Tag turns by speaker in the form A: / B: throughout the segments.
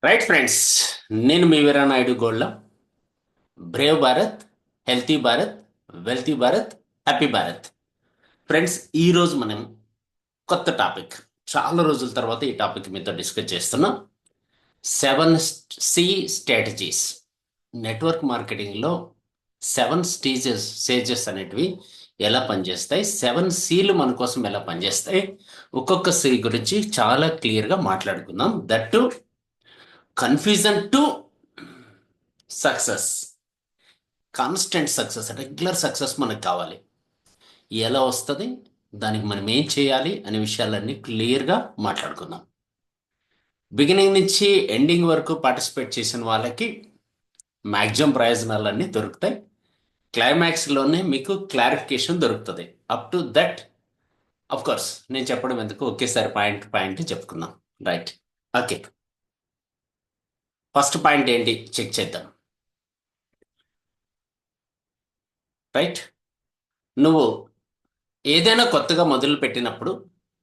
A: Right friends, నేను మీ Veeranaidu gold. Brave Bharat, healthy Bharat, wealthy Bharat, happy Bharat. Friends, ఈరోజు మనం కొత్త టాపిక్, చాలా రోజుల తర్వాత ఈ టాపిక్ మీతో డిస్కస్ చేస్తున్నాం. 7 సి స్ట్రాటజీస్. నెట్వర్క్ మార్కెటింగ్లో 7 స్టేజెస్ అనేటివి ఎలా పనిచేస్తాయి, 7 సిలు మన కోసం ఎలా పనిచేస్తాయి, ఒక్కొక్క సి గురించి చాలా క్లియర్గా మాట్లాడుకుందాం. That confusion to success. Constant success, regular success మనకు కావాలి. ఎలా వస్తుంది, దానికి మనం ఏం చేయాలి అనే విషయాలన్నీ క్లియర్గా మాట్లాడుకుందాం. బిగినింగ్ నుంచి ఎండింగ్ వరకు పార్టిసిపేట్ చేసిన వాళ్ళకి మ్యాక్సిమం ప్రయోజనాలన్నీ దొరుకుతాయి. క్లైమాక్స్లోనే మీకు క్లారిఫికేషన్ దొరుకుతుంది. Up to that, of course నేను చెప్పడం ఎందుకు, ఒకేసారి పాయింట్ పాయింట్ చెప్పుకుందాం. Right, okay. ఫస్ట్ పాయింట్ ఏంటి చెక్ చేద్దాం. రైట్, నువ్వు ఏదైనా కొత్తగా మొదలు పెట్టినప్పుడు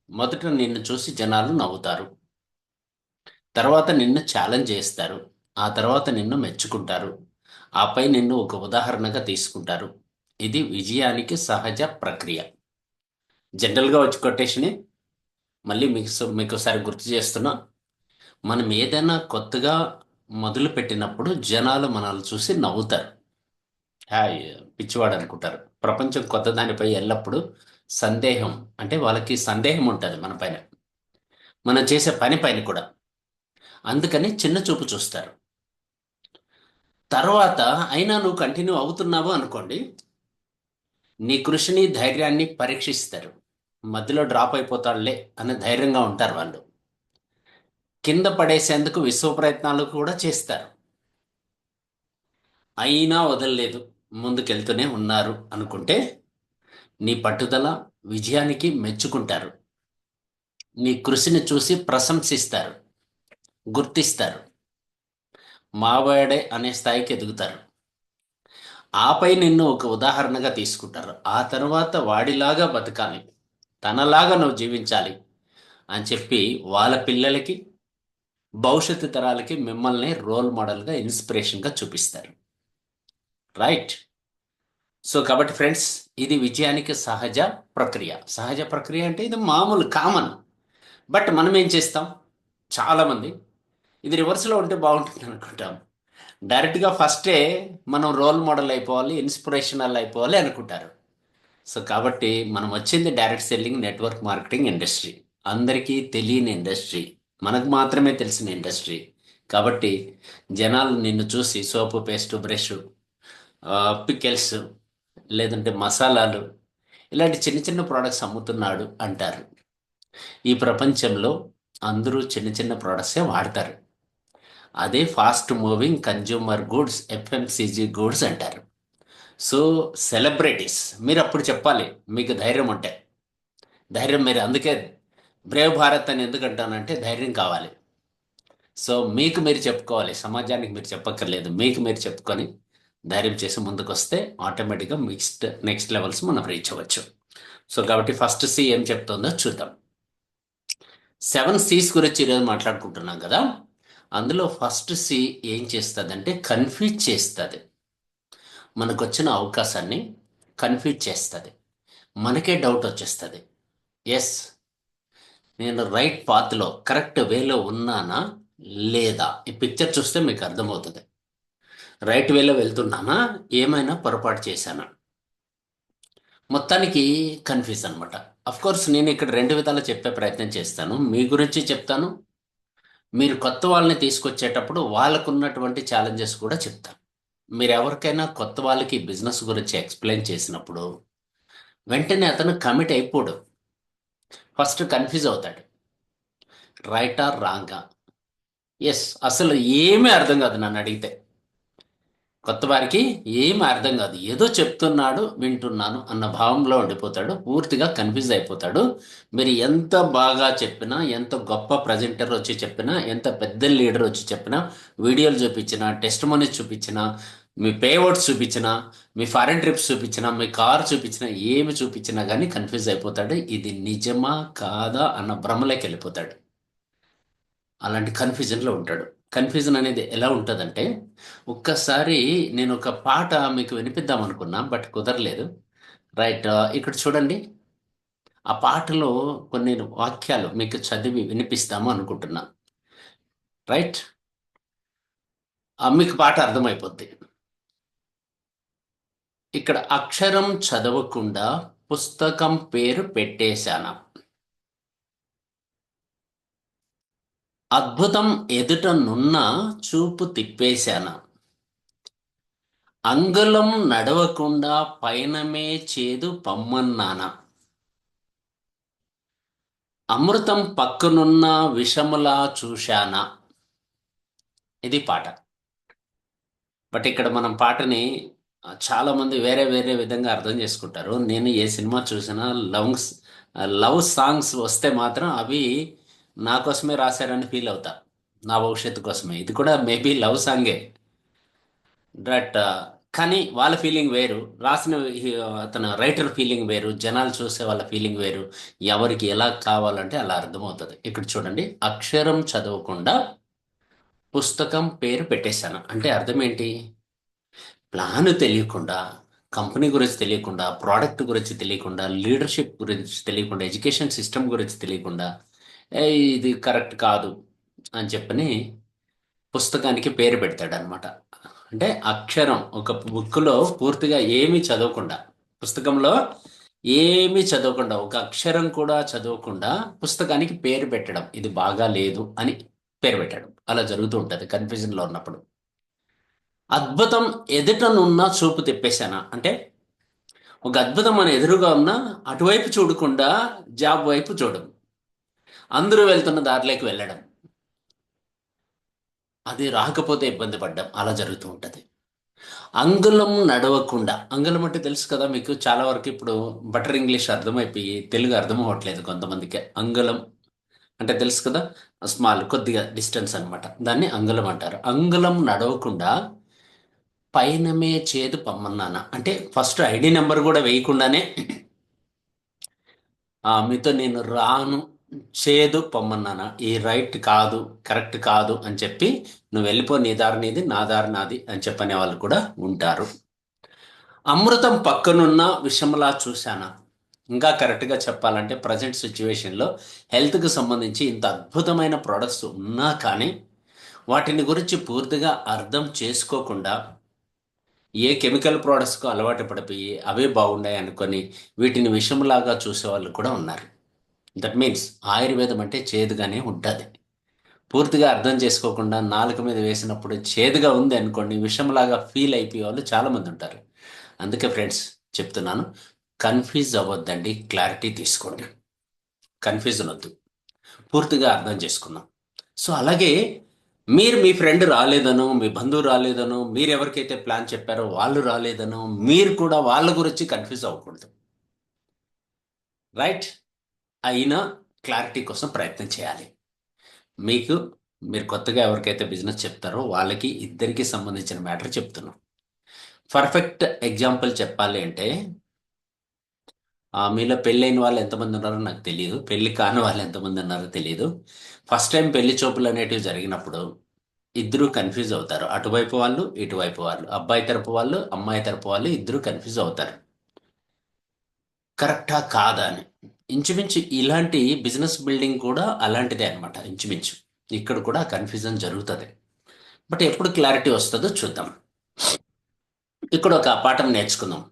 A: మొదట నిన్ను చూసి జనాలు నవ్వుతారు, తర్వాత నిన్ను ఛాలెంజ్ చేస్తారు, ఆ తర్వాత నిన్ను మెచ్చుకుంటారు, ఆపై నిన్ను ఒక ఉదాహరణగా తీసుకుంటారు. ఇది విజయానికి సహజ ప్రక్రియ. జనరల్గా వచ్చి కొటేషనే మళ్ళీ మీకు ఒకసారి గుర్తు చేస్తున్నా. మనం ఏదైనా కొత్తగా మొదలు పెట్టినప్పుడు జనాలు మనల్ని చూసి నవ్వుతారు. హాయ్, పిచ్చివాడు అనుకుంటారు. ప్రపంచం కొత్త దానిపై ఎల్లప్పుడూ సందేహం, అంటే వాళ్ళకి సందేహం ఉంటుంది మన పైన, మనం చేసే పని పైన కూడా. అందుకని చిన్న చూపు చూస్తారు. తర్వాత అయినా నువ్వు కంటిన్యూ అవుతున్నావు అనుకోండి, నీ కృషిని ధైర్యాన్ని పరీక్షిస్తారు. మధ్యలో డ్రాప్ అయిపోతాడులే అనే ధైర్యంగా ఉంటారు వాళ్ళు. కింద పడేసేందుకు విశ్వ ప్రయత్నాలు కూడా చేస్తారు. అయినా వదలలేదు, ముందుకెళ్తూనే ఉన్నారు అనుకుంటే నీ పట్టుదల, విజయానికి మెచ్చుకుంటారు. నీ కృషిని చూసి ప్రశంసిస్తారు, గుర్తిస్తారు, మావాడే అనే స్థాయికి ఎదుగుతారు. ఆపై నిన్ను ఒక ఉదాహరణగా తీసుకుంటారు. ఆ తర్వాత వాడిలాగా బతకాలి, తనలాగా నువ్వు జీవించాలి అని చెప్పి వాళ్ళ పిల్లలకి, భవిష్యత్తు తరాలకి మిమ్మల్ని రోల్ మోడల్గా, ఇన్స్పిరేషన్గా చూపిస్తారు. రైట్. సో కాబట్టి ఫ్రెండ్స్, ఇది విజయానికి సహజ ప్రక్రియ. సహజ ప్రక్రియ అంటే ఇది మామూలు కామన్. బట్ మనం ఏం చేస్తాం, చాలామంది ఇది రివర్స్లో ఉంటే బాగుంటుంది అనుకుంటాం. డైరెక్ట్గా ఫస్టే మనం రోల్ మోడల్ అయిపోవాలి, ఇన్స్పిరేషనల్ అయిపోవాలి అనుకుంటారు. సో కాబట్టి మనం వచ్చింది direct selling, network marketing industry. అందరికీ తెలియని ఇండస్ట్రీ, మనకు మాత్రమే తెలిసిన ఇండస్ట్రీ. కాబట్టి జనాలు నిన్ను చూసి సోపు, పేస్టు, బ్రష్, పికెల్స్, లేదంటే మసాలాలు, ఇలాంటి చిన్న చిన్న ప్రోడక్ట్స్ అమ్ముతున్నాడు అంటారు. ఈ ప్రపంచంలో అందరూ చిన్న చిన్న ప్రోడక్ట్సే వాడతారు. అదే fast moving consumer goods, FMCG goods అంటారు. సో సెలబ్రిటీస్, మీరు అప్పుడు చెప్పాలి మీకు ధైర్యం ఉంటే. ధైర్యం మీరు అందుకే బ్రేవ్ భారత్ అని ఎందుకు అంటానంటే ధైర్యం కావాలి. సో మీకు మీరు చెప్పుకోవాలి, సమాజానికి మీరు చెప్పక్కర్లేదు. మీకు మీరు చెప్పుకొని ధైర్యం చేసి ముందుకు వస్తే ఆటోమేటిక్గా నెక్స్ట్ లెవెల్స్ మనం రీచ్ అవ్వచ్చు. సో కాబట్టి ఫస్ట్ సి ఏం చెప్తుందో చూద్దాం. 7 Cs గురించి ఈరోజు మాట్లాడుకుంటున్నాం కదా. అందులో ఫస్ట్ సి ఏం చేస్తుందంటే కన్ఫ్యూజ్ చేస్తుంది. మనకు వచ్చిన అవకాశాన్ని కన్ఫ్యూజ్ చేస్తుంది. మనకే డౌట్ వచ్చేస్తుంది. ఎస్, నేను రైట్ పాత్లో, కరెక్ట్ వేలో ఉన్నానా లేదా? ఈ పిక్చర్ చూస్తే మీకు అర్థమవుతుంది. రైట్ వేలో వెళ్తున్నానా, ఏమైనా పొరపాటు చేశానా? మొత్తానికి కన్ఫ్యూజ్ అనమాట. అఫ్ కోర్స్ నేను ఇక్కడ రెండు విధాలు చెప్పే ప్రయత్నం చేస్తాను. మీ గురించి చెప్తాను, మీరు కొత్త వాళ్ళని తీసుకొచ్చేటప్పుడు వాళ్ళకున్నటువంటి ఛాలెంజెస్ కూడా చెప్తాను. మీరు ఎవరికైనా కొత్త వాళ్ళకి బిజినెస్ గురించి ఎక్స్ప్లెయిన్ చేసినప్పుడు వెంటనే అతను కమిట్ అయిపోడు. ఫస్ట్ కన్ఫ్యూజ్ అవుతాడు, రైటా రాంగా. ఎస్, అసలు ఏమీ అర్థం కాదు నన్ను అడిగితే. కొత్త వారికి ఏమీ అర్థం కాదు, ఏదో చెప్తున్నాడు వింటున్నాను అన్న భావంలో ఉండిపోతాడు, పూర్తిగా కన్ఫ్యూజ్ అయిపోతాడు. మీరు ఎంత బాగా చెప్పినా, ఎంత గొప్ప ప్రజెంటర్ వచ్చి చెప్పినా, ఎంత పెద్ద లీడర్ వచ్చి చెప్పినా, వీడియోలు చూపించినా, టెస్ట్ మనీస్ చూపించినా, మీ పేవర్డ్స్ చూపించినా, మీ ఫారెన్ ట్రిప్స్ చూపించినా, మీ కార్ చూపించినా, ఏమి చూపించినా కానీ కన్ఫ్యూజ్ అయిపోతాడు. ఇది నిజమా కాదా అన్న భ్రమలోకి వెళ్ళిపోతాడు. అలాంటి కన్ఫ్యూజన్లో ఉంటాడు. కన్ఫ్యూజన్ అనేది ఎలా ఉంటుందంటే, ఒక్కసారి నేను ఒక పాట మీకు వినిపిద్దాం అనుకున్నా, బట్ కుదరలేదు. రైట్. ఇక్కడ చూడండి. ఆ పాటలో కొన్ని వాక్యాలు మీకు చదివి వినిపిస్తాము అనుకుంటున్నా. రైట్. మీకు పాట అర్థమైపోద్ది. ఇక్కడ అక్షరం చదవకుండా పుస్తకం పేరు పెట్టేశాను. అద్భుతం ఎదుట నున్న చూపు తిప్పేశాను. అంగుళం నడవకుండా పయనమే చేదు పమ్మన్నాన. అమృతం పక్కనున్న విషములా చూశానా. ఇది పాట. బట్ ఇక్కడ మనం పాటని చాలా మంది వేరే వేరే విధంగా అర్థం చేసుకుంటారు. నేను ఏ సినిమా చూసినా లవ్ సాంగ్స్ వస్తే మాత్రం అవి నా కోసమే రాశారని ఫీల్ అవుతా. నా భవిష్యత్తు కోసమే. ఇది కూడా మేబీ లవ్ సాంగే. బట్ కానీ వాళ్ళ ఫీలింగ్ వేరు, రాసిన అతను రైటర్ ఫీలింగ్ వేరు, జనాలు చూసే వాళ్ళ ఫీలింగ్ వేరు. ఎవరికి ఎలా కావాలంటే అలా అర్థమవుతుంది. ఇక్కడ చూడండి, అక్షరం చదవకుండా పుస్తకం పేరు పెట్టేశాను అంటే అర్థం ఏంటి? ప్లాన్ తెలియకుండా, కంపెనీ గురించి తెలియకుండా, ప్రోడక్ట్ గురించి తెలియకుండా, లీడర్షిప్ గురించి తెలియకుండా, ఎడ్యుకేషన్ సిస్టమ్ గురించి తెలియకుండా, "ఏ, ఇది కరెక్ట్ కాదు" అని చెప్పని పుస్తకానికి పేరు పెడతాడనమాట. అంటే అక్షరం ఒక బుక్లో పూర్తిగా ఏమీ చదవకుండా, పుస్తకంలో ఏమీ చదవకుండా, ఒక అక్షరం కూడా చదవకుండా పుస్తకానికి పేరు పెట్టడం, ఇది బాగా లేదు అని పేరు పెట్టడం. అలా జరుగుతూ ఉంటుంది కన్ఫ్యూజన్లో ఉన్నప్పుడు. అద్భుతం ఎదుటనున్న చూపు తిప్పేశానా అంటే, ఒక అద్భుతం మన ఎదురుగా ఉన్నా అటువైపు చూడకుండా జాబ్ వైపు చూడడం, అందరూ వెళ్తున్న దారిలోకి వెళ్ళడం, అది రాకపోతే ఇబ్బంది పడ్డం, అలా జరుగుతూ ఉంటుంది. అంగుళం నడవకుండా, అంగుళం అంటే తెలుసు కదా మీకు. చాలా వరకు ఇప్పుడు బటర్ ఇంగ్లీష్ అర్థమైపోయి తెలుగు అర్థం అవ్వట్లేదు కొంతమందికి. అంగుళం అంటే తెలుసు కదా, స్మాల్, కొద్దిగా డిస్టెన్స్ అన్నమాట. దాన్ని అంగుళం అంటారు. అంగుళం నడవకుండా పైనమే చేదు పమ్మన్నాన అంటే ఫస్ట్ ఐడి నెంబర్ కూడా వేయకుండానే మీతో నేను రాను, చేదు పొమ్మన్నానా, ఈ రైట్ కాదు, కరెక్ట్ కాదు అని చెప్పి నువ్వు వెళ్ళిపో, నీ దారి నీది, నా దారి నాది అని చెప్పనే వాళ్ళు కూడా ఉంటారు. అమృతం పక్కనున్న విషంలా చూశానా. ఇంకా కరెక్ట్గా చెప్పాలంటే ప్రజెంట్ సిచ్యువేషన్లో హెల్త్కి సంబంధించి ఇంత అద్భుతమైన ప్రోడక్ట్స్ ఉన్నా కానీ వాటిని గురించి పూర్తిగా అర్థం చేసుకోకుండా ఏ కెమికల్ ప్రోడక్ట్స్కు అలవాటు పడిపోయి అవే బాగున్నాయి అనుకొని వీటిని విషంలాగా చూసేవాళ్ళు కూడా ఉన్నారు. దట్ మీన్స్ ఆయుర్వేదం అంటే చేదుగానే ఉంటుంది. పూర్తిగా అర్థం చేసుకోకుండా నాలుక మీద వేసినప్పుడు చేదుగా ఉంది అనుకోండి, విషంలాగా ఫీల్ అయిపోయే వాళ్ళు చాలామంది ఉంటారు. అందుకే ఫ్రెండ్స్ చెప్తున్నాను, కన్ఫ్యూజ్ అవ్వద్దండి, క్లారిటీ తీసుకోండి. కన్ఫ్యూజన్ వద్దు, పూర్తిగా అర్థం చేసుకుందాం. సో అలాగే మీరు మీ ఫ్రెండ్ రాలేదనో, మీ బంధువు రాలేదనో, మీరు ఎవరికైతే ప్లాన్ చెప్పారో వాళ్ళు రాలేదనో, మీరు కూడా వాళ్ళ గురించి కన్ఫ్యూజ్ అవ్వకూడదు. రైట్. అయినా క్లారిటీ కోసం ప్రయత్నం చేయాలి. మీకు మీరు కొత్తగా ఎవరికైతే బిజినెస్ చెప్తారో వాళ్ళకి ఇద్దరికి సంబంధించిన మ్యాటర్ చెప్తున్నాం. పర్ఫెక్ట్ ఎగ్జాంపుల్ చెప్పాలి అంటే, మీలో పెళ్ళైన వాళ్ళు ఎంతమంది ఉన్నారో నాకు తెలియదు, పెళ్లి కాని వాళ్ళు ఎంతమంది ఉన్నారో తెలియదు. ఫస్ట్ టైం పెళ్లి చూపులు అనేటివి జరిగినప్పుడు ఇద్దరు కన్ఫ్యూజ్ అవుతారు. అటువైపు వాళ్ళు, ఇటువైపు వాళ్ళు, అబ్బాయి తరపు వాళ్ళు, అమ్మాయి తరపు వాళ్ళు ఇద్దరు కన్ఫ్యూజ్ అవుతారు. కరెక్టా కాదా అని. ఇంచుమించు ఇలాంటి బిజినెస్ బిల్డింగ్ కూడా అలాంటిదే అనమాట. ఇంచుమించు ఇక్కడ కూడా కన్ఫ్యూజన్ జరుగుతుంది. బట్ ఎప్పుడు క్లారిటీ వస్తుందో చూద్దాం. ఇక్కడ ఒక పాఠం నేర్చుకుందాం.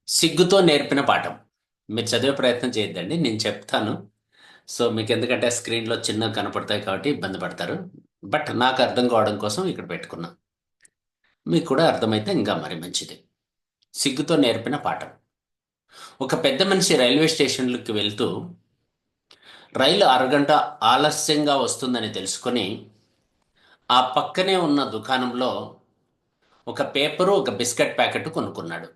A: సిగ్గుతో నేర్పిన పాఠం. మీరు చదివే ప్రయత్నం చేయొద్దండి, నేను చెప్తాను. సో మీకు ఎందుకంటే స్క్రీన్లో చిన్నగా కనపడతాయి కాబట్టి ఇబ్బంది పడతారు. బట్ నాకు అర్థం కావడం కోసం ఇక్కడ పెట్టుకున్నా. మీకు కూడా అర్థమైతే ఇంకా మరి మంచిది. సిగ్గుతో నేర్పిన పాఠం. ఒక పెద్ద మనిషి రైల్వే స్టేషన్లకు వెళ్తూ రైలు అరగంట ఆలస్యంగా వస్తుందని తెలుసుకొని ఆ పక్కనే ఉన్న దుకాణంలో ఒక పేపరు, ఒక బిస్కెట్ ప్యాకెట్ కొనుక్కున్నాడు.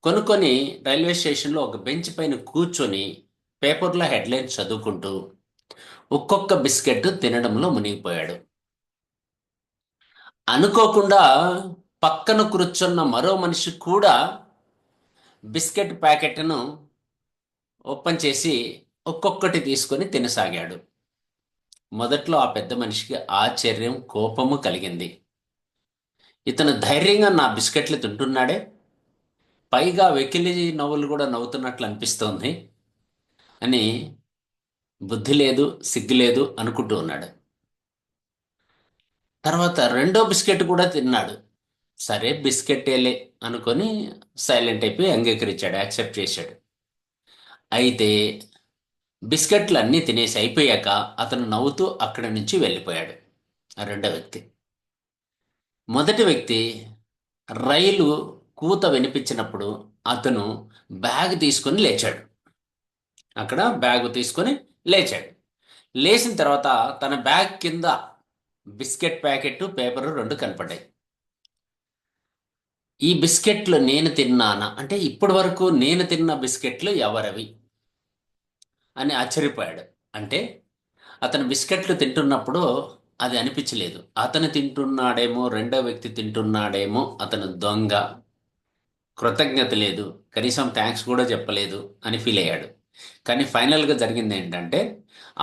A: కొనుక్కొని రైల్వే స్టేషన్లో ఒక బెంచ్ పైన కూర్చొని పేపర్లో హెడ్లైన్స్ చదువుకుంటూ ఒక్కొక్క బిస్కెట్ తినడంలో మునిగిపోయాడు. అనుకోకుండా పక్కన కూర్చున్న మరో మనిషి కూడా బిస్కెట్ ప్యాకెట్ను ఓపెన్ చేసి ఒక్కొక్కటి తీసుకొని తినసాగాడు. మొదట్లో ఆ పెద్ద మనిషికి ఆశ్చర్యం, కోపము కలిగింది. ఇతను ధైర్యంగా నా బిస్కెట్లు తింటున్నాడే, పైగా వెకిలి నవ్వులు కూడా నవ్వుతున్నట్లు అనిపిస్తోంది అని బుద్ధి లేదు, సిగ్గు లేదు అనుకుంటూ ఉన్నాడు. తర్వాత రెండో బిస్కెట్ కూడా తిన్నాడు. సరే బిస్కెట్టేలే అనుకొని సైలెంట్ అయిపోయి అంగీకరించాడు, యాక్సెప్ట్ చేశాడు. అయితే బిస్కెట్లు అన్నీ తినేసి అయిపోయాక అతను నవ్వుతూ అక్కడి నుంచి వెళ్ళిపోయాడు. ఆ రెండో వ్యక్తి. మొదటి వ్యక్తి రైలు కూత వినిపించినప్పుడు అతను బ్యాగ్ తీసుకొని లేచాడు. అక్కడ బ్యాగ్ తీసుకొని లేచాడు. లేచిన తర్వాత తన బ్యాగ్ కింద బిస్కెట్ ప్యాకెట్, పేపరు రెండు కనపడ్డాయి. ఈ బిస్కెట్లు నేను తిన్నానా, అంటే ఇప్పటి వరకు నేను తిన్న బిస్కెట్లు ఎవరవి అని ఆశ్చర్యపోయాడు. అంటే అతను బిస్కెట్లు తింటున్నప్పుడు అది అనిపించలేదు. అతను తింటున్నాడేమో, రెండో వ్యక్తి తింటున్నాడేమో, అతను దొంగ, కృతజ్ఞత లేదు, కనీసం థ్యాంక్స్ కూడా చెప్పలేదు అని ఫీల్ అయ్యాడు. కానీ ఫైనల్గా జరిగింది ఏంటంటే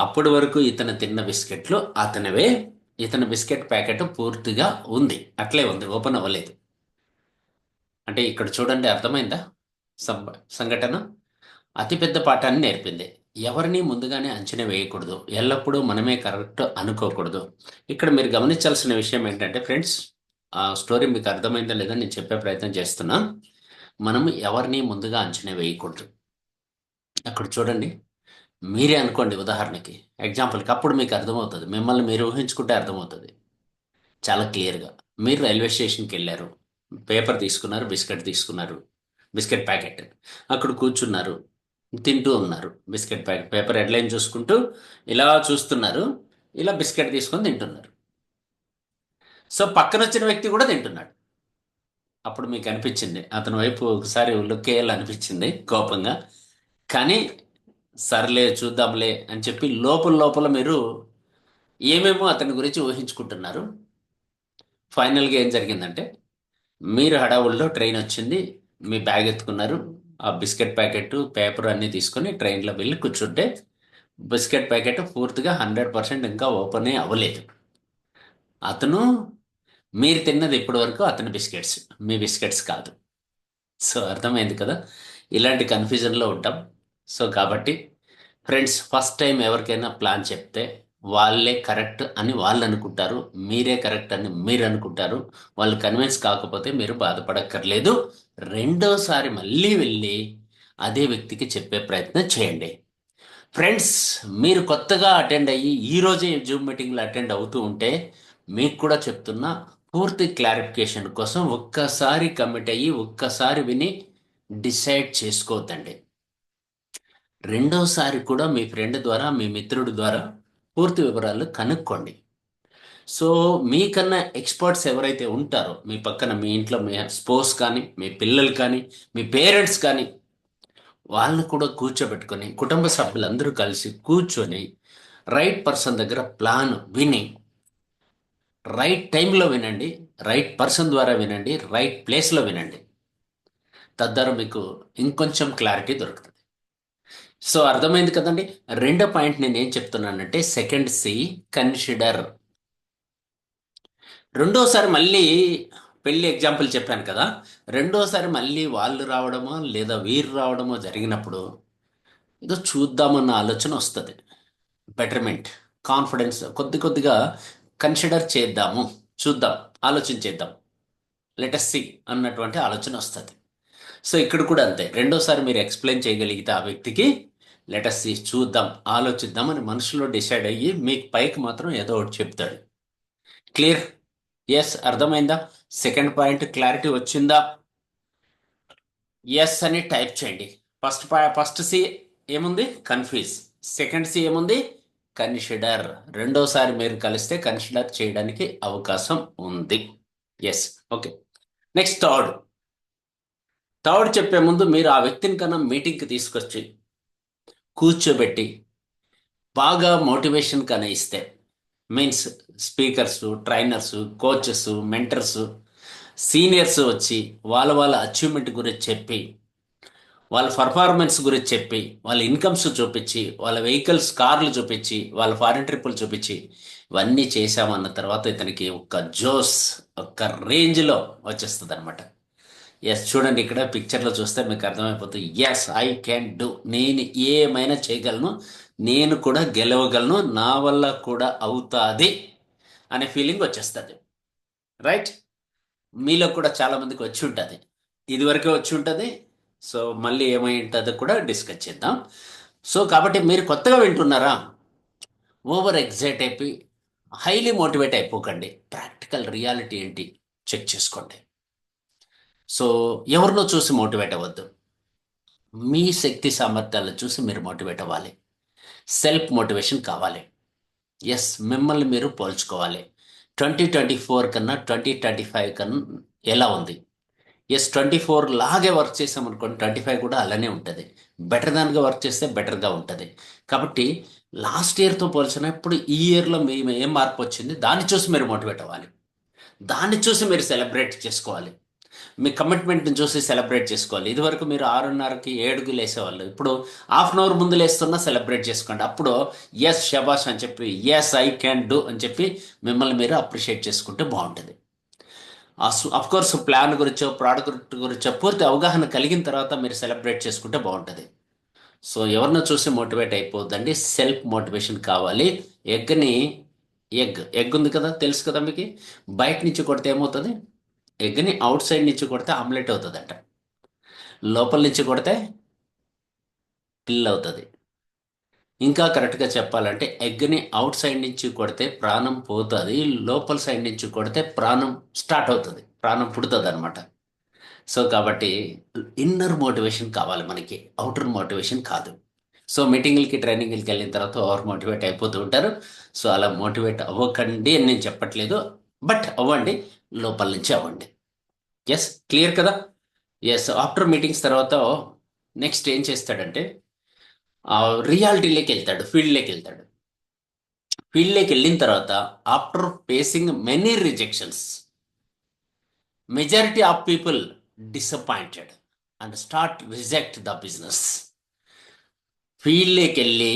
A: అప్పటి వరకు ఇతను తిన్న బిస్కెట్లు అతనివే. ఇతని బిస్కెట్ ప్యాకెట్ పూర్తిగా ఉంది, అట్లే ఉంది, ఓపెన్ అవ్వలేదు. అంటే ఇక్కడ చూడండి, అర్థమైందా సంఘటన? అతిపెద్ద పాఠాన్ని నేర్పింది. ఎవరిని ముందుగానే అంచనా వేయకూడదు, ఎల్లప్పుడూ మనమే కరెక్ట్ అనుకోకూడదు. ఇక్కడ మీరు గమనించాల్సిన విషయం ఏంటంటే ఫ్రెండ్స్, ఆ స్టోరీ మీకు అర్థమైందా లేదా నేను చెప్పే ప్రయత్నం చేస్తున్నా. మనం ఎవరిని ముందుగా అంచనా వేయకూడదు. అక్కడ చూడండి, మీరే అనుకోండి, ఉదాహరణకి ఎగ్జాంపుల్కి, అప్పుడు మీకు అర్థమవుతుంది, మిమ్మల్ని మీరు ఊహించుకుంటే అర్థమవుతుంది చాలా క్లియర్గా. మీరు రైల్వే స్టేషన్కి వెళ్ళారు, పేపర్ తీసుకున్నారు, బిస్కెట్ తీసుకున్నారు, బిస్కెట్ ప్యాకెట్. అక్కడ కూర్చున్నారు, తింటూ ఉన్నారు. బిస్కెట్ ప్యాకెట్ పేపర్ హెడ్లైన్ చూసుకుంటూ ఇలా చూస్తున్నారు, ఇలా బిస్కెట్ తీసుకొని తింటున్నారు. సో పక్కన వచ్చిన వ్యక్తి కూడా తింటున్నాడు. అప్పుడు మీకు అనిపించింది, అతని వైపు ఒకసారి లుక్ వేయాలనిపించింది కోపంగా. కానీ సర్లే చూద్దాంలే అని చెప్పి లోపల లోపల మీరు ఏమేమో అతని గురించి ఊహించుకుంటున్నారు. ఫైనల్గా ఏం జరిగిందంటే, మీరు హడావుల్లో ట్రైన్ వచ్చింది, మీ బ్యాగ్ ఎత్తుకున్నారు, ఆ బిస్కెట్ ప్యాకెట్, పేపర్ అన్నీ తీసుకొని ట్రైన్లో వెళ్ళి కూర్చుంటే బిస్కెట్ ప్యాకెట్ పూర్తిగా 100% ఇంకా ఓపెనే అవ్వలేదు. అతను, మీరు తిన్నది ఇప్పటి వరకు అతని బిస్కెట్స్, మీ బిస్కెట్స్ కాదు. సో అర్థమైంది కదా, ఇలాంటి కన్ఫ్యూజన్లో ఉంటాం. సో కాబట్టి ఫ్రెండ్స్, ఫస్ట్ టైం ఎవరికైనా ప్లాన్ చెప్తే వాళ్ళే కరెక్ట్ అని వాళ్ళు అనుకుంటారు, మీరే కరెక్ట్ అని మీరు అనుకుంటారు. వాళ్ళు కన్విన్స్ కాకపోతే మీరు బాధపడక్కర్లేదు. రెండోసారి మళ్ళీ వెళ్ళి అదే వ్యక్తికి చెప్పే ప్రయత్నం చేయండి. ఫ్రెండ్స్, మీరు కొత్తగా అటెండ్ అయ్యి ఈరోజే జూమ్ మీటింగ్లో అటెండ్ అవుతూ ఉంటే మీకు కూడా చెప్తున్నా, పూర్తి క్లారిఫికేషన్ కోసం ఒక్కసారి కమిట్ అయ్యి ఒక్కసారి విని డిసైడ్ చేసుకోవద్దండి. రెండోసారి కూడా మీ ఫ్రెండ్ ద్వారా, మీ మిత్రుడి ద్వారా పూర్తి వివరాలు కనుక్కోండి. సో మీకన్నా ఎక్స్పర్ట్స్ ఎవరైతే ఉంటారో మీ పక్కన, మీ ఇంట్లో మీ స్పోస్ కానీ, మీ పిల్లలు కానీ, మీ పేరెంట్స్ కానీ, వాళ్ళని కూడా కూర్చోబెట్టుకొని కుటుంబ సభ్యులందరూ కలిసి కూర్చొని రైట్ పర్సన్ దగ్గర ప్లాన్ విని, రైట్ టైంలో వినండి, రైట్ పర్సన్ ద్వారా వినండి, రైట్ ప్లేస్లో వినండి. తద్వారా మీకు ఇంకొంచెం క్లారిటీ దొరుకుతుంది. సో అర్థమైంది కదండి. రెండో పాయింట్ నేను ఏం చెప్తున్నానంటే, సెకండ్ సి, కన్సిడర్. రెండోసారి మళ్ళీ పెళ్లి ఎగ్జాంపుల్ చెప్పాను కదా, రెండోసారి మళ్ళీ వాళ్ళు రావడమో లేదా వీరు రావడమో జరిగినప్పుడు ఏదో చూద్దామన్న ఆలోచన వస్తుంది. బెటర్మెంట్, కాన్ఫిడెన్స్, కొద్ది కొద్దిగా కన్సిడర్ చేద్దాము, చూద్దాం, ఆలోచించేద్దాం, లెటస్ సి అన్నటువంటి ఆలోచన వస్తుంది. సో ఇక్కడ కూడా అంతే, రెండోసారి మీరు ఎక్స్ప్లెయిన్ చేయగలిగితే ఆ వ్యక్తికి లెటస్ సి, చూద్దాం, ఆలోచిద్దాం అని మనసులో డిసైడ్ అయ్యి మీకు పైకి మాత్రం ఏదో ఒకటి చెప్తాడు. క్లియర్? ఎస్, అర్థమైందా? సెకండ్ పాయింట్ క్లారిటీ వచ్చిందా? ఎస్ అని టైప్ చేయండి. ఫస్ట్ సి ఏముంది? కన్ఫ్యూజ్. సెకండ్ సి ఏముంది? కన్సిడర్. రెండోసారి మీరు కలిస్తే కన్సిడర్ చేయడానికి అవకాశం ఉంది. Yes, okay. నెక్స్ట్ థర్డ్ చెప్పే ముందు మీరు ఆ వ్యక్తిని కన్నా మీటింగ్కి తీసుకొచ్చి కూర్చోబెట్టి బాగా మోటివేషన్ కన్నా ఇస్తే, means speakers, trainers, coaches, mentors, seniors వచ్చి వాళ్ళ వాళ్ళ అచీవ్మెంట్ గురించి చెప్పి వాళ్ళ పర్ఫార్మెన్స్ గురించి చెప్పి, వాళ్ళ ఇన్కమ్స్ చూపించి, వాళ్ళ వెహికల్స్ కార్లు చూపించి, వాళ్ళ ఫారిన్ ట్రిప్పులు చూపించి, ఇవన్నీ చేశామన్న తర్వాత ఇతనికి ఒక జోస్, ఒక రేంజ్లో వచ్చేస్తుంది అనమాట. ఎస్, చూడండి ఇక్కడ పిక్చర్లో చూస్తే మీకు అర్థమైపోతుంది. ఎస్, ఐ క్యాన్ డూ, నేను ఏమైనా చేయగలను, నేను కూడా గెలవగలను, నా వల్ల కూడా అవుతాది అనే ఫీలింగ్ వచ్చేస్తుంది. రైట్? మీలో కూడా చాలా మందికి వచ్చి ఉంటుంది, ఇదివరకే వచ్చి ఉంటుంది. సో మళ్ళీ ఏమై ఉంటుందో కూడా డిస్కస్ చేద్దాం. సో కాబట్టి మీరు కొత్తగా వింటున్నారా, ఓవర్ ఎగ్జైట్ అయిపోయి హైలీ మోటివేట్ అయిపోకండి. ప్రాక్టికల్ రియాలిటీ ఏంటి చెక్ చేసుకోండి. సో ఎవరినో చూసి మోటివేట్ అవ్వద్దు, మీ శక్తి సామర్థ్యాలను చూసి మీరు మోటివేట్ అవ్వాలి. సెల్ఫ్ మోటివేషన్ కావాలి. ఎస్, మిమ్మల్ని మీరు పోల్చుకోవాలి. 2024 కన్నా 2025 కన్నా ఎలా ఉంది? ఎస్, 24 లాగే వర్క్ చేసామనుకోండి, 25 కూడా అలానే ఉంటుంది. బెటర్ దాన్గా వర్క్ చేస్తే బెటర్గా ఉంటుంది. కాబట్టి లాస్ట్ ఇయర్తో పోల్చినప్పుడు ఈ ఇయర్లో మీ ఏం మార్పు వచ్చింది, దాన్ని చూసి మీరు మోటివేట్ అవ్వాలి. దాన్ని చూసి మీరు సెలబ్రేట్ చేసుకోవాలి. మీ కమిట్మెంట్ని చూసి సెలబ్రేట్ చేసుకోవాలి. ఇదివరకు మీరు 6:30కి 7కి లేసేవాళ్ళు, ఇప్పుడు హాఫ్ అన్ అవర్ ముందు లేస్తున్నా సెలబ్రేట్ చేసుకోండి. అప్పుడు ఎస్ షబాష్ అని చెప్పి, ఎస్ ఐ క్యాన్ డూ అని చెప్పి మిమ్మల్ని మీరు అప్రిషియేట్ చేసుకుంటే బాగుంటుంది. కోర్స్ ప్లాన్ గురించో ప్రోడక్ట్ గురించో పూర్తి అవగాహన కలిగిన తర్వాత మీరు సెలబ్రేట్ చేసుకుంటే బాగుంటుంది. సో ఎవరినో చూసి మోటివేట్ అయిపోద్దండి, సెల్ఫ్ మోటివేషన్ కావాలి. ఎగ్ని ఎగ్ ఉంది కదా, తెలుసు కదా మీకు. బయట నుంచి కొడితే ఏమవుతుంది? ఎగ్ని అవుట్ సైడ్ నుంచి కొడితే ఆమ్లెట్ అవుతుందంట, లోపల నుంచి కొడితే పిల్ అవుతుంది. ఇంకా కరెక్ట్గా చెప్పాలంటే ఎగ్ని అవుట్ సైడ్ నుంచి కొడితే ప్రాణం పోతుంది, లోపల సైడ్ నుంచి కొడితే ప్రాణం స్టార్ట్ అవుతుంది, ప్రాణం పుడుతుంది అనమాట. సో కాబట్టి ఇన్నర్ మోటివేషన్ కావాలి మనకి, అవుటర్ మోటివేషన్ కాదు. సో మీటింగ్లకి ట్రైనింగ్లకి వెళ్ళిన తర్వాత ఓవర్ మోటివేట్ అయిపోతూ ఉంటారు. సో అలా మోటివేట్ అవ్వకండి అని నేను చెప్పట్లేదు, బట్ అవ్వండి, లోపల నుంచి అవ్వండి. ఎస్, క్లియర్ కదా? ఎస్, ఆఫ్టర్ మీటింగ్స్ తర్వాత నెక్స్ట్ ఏం చేస్తాడంటే రియాలిటీలోకి వెళ్తాడు, ఫీల్డ్లోకి వెళ్తాడు. ఫీల్డ్లోకి వెళ్ళిన తర్వాత after facing many rejections, majority of people disappointed and start reject the business. ఫీల్డ్లోకి వెళ్ళి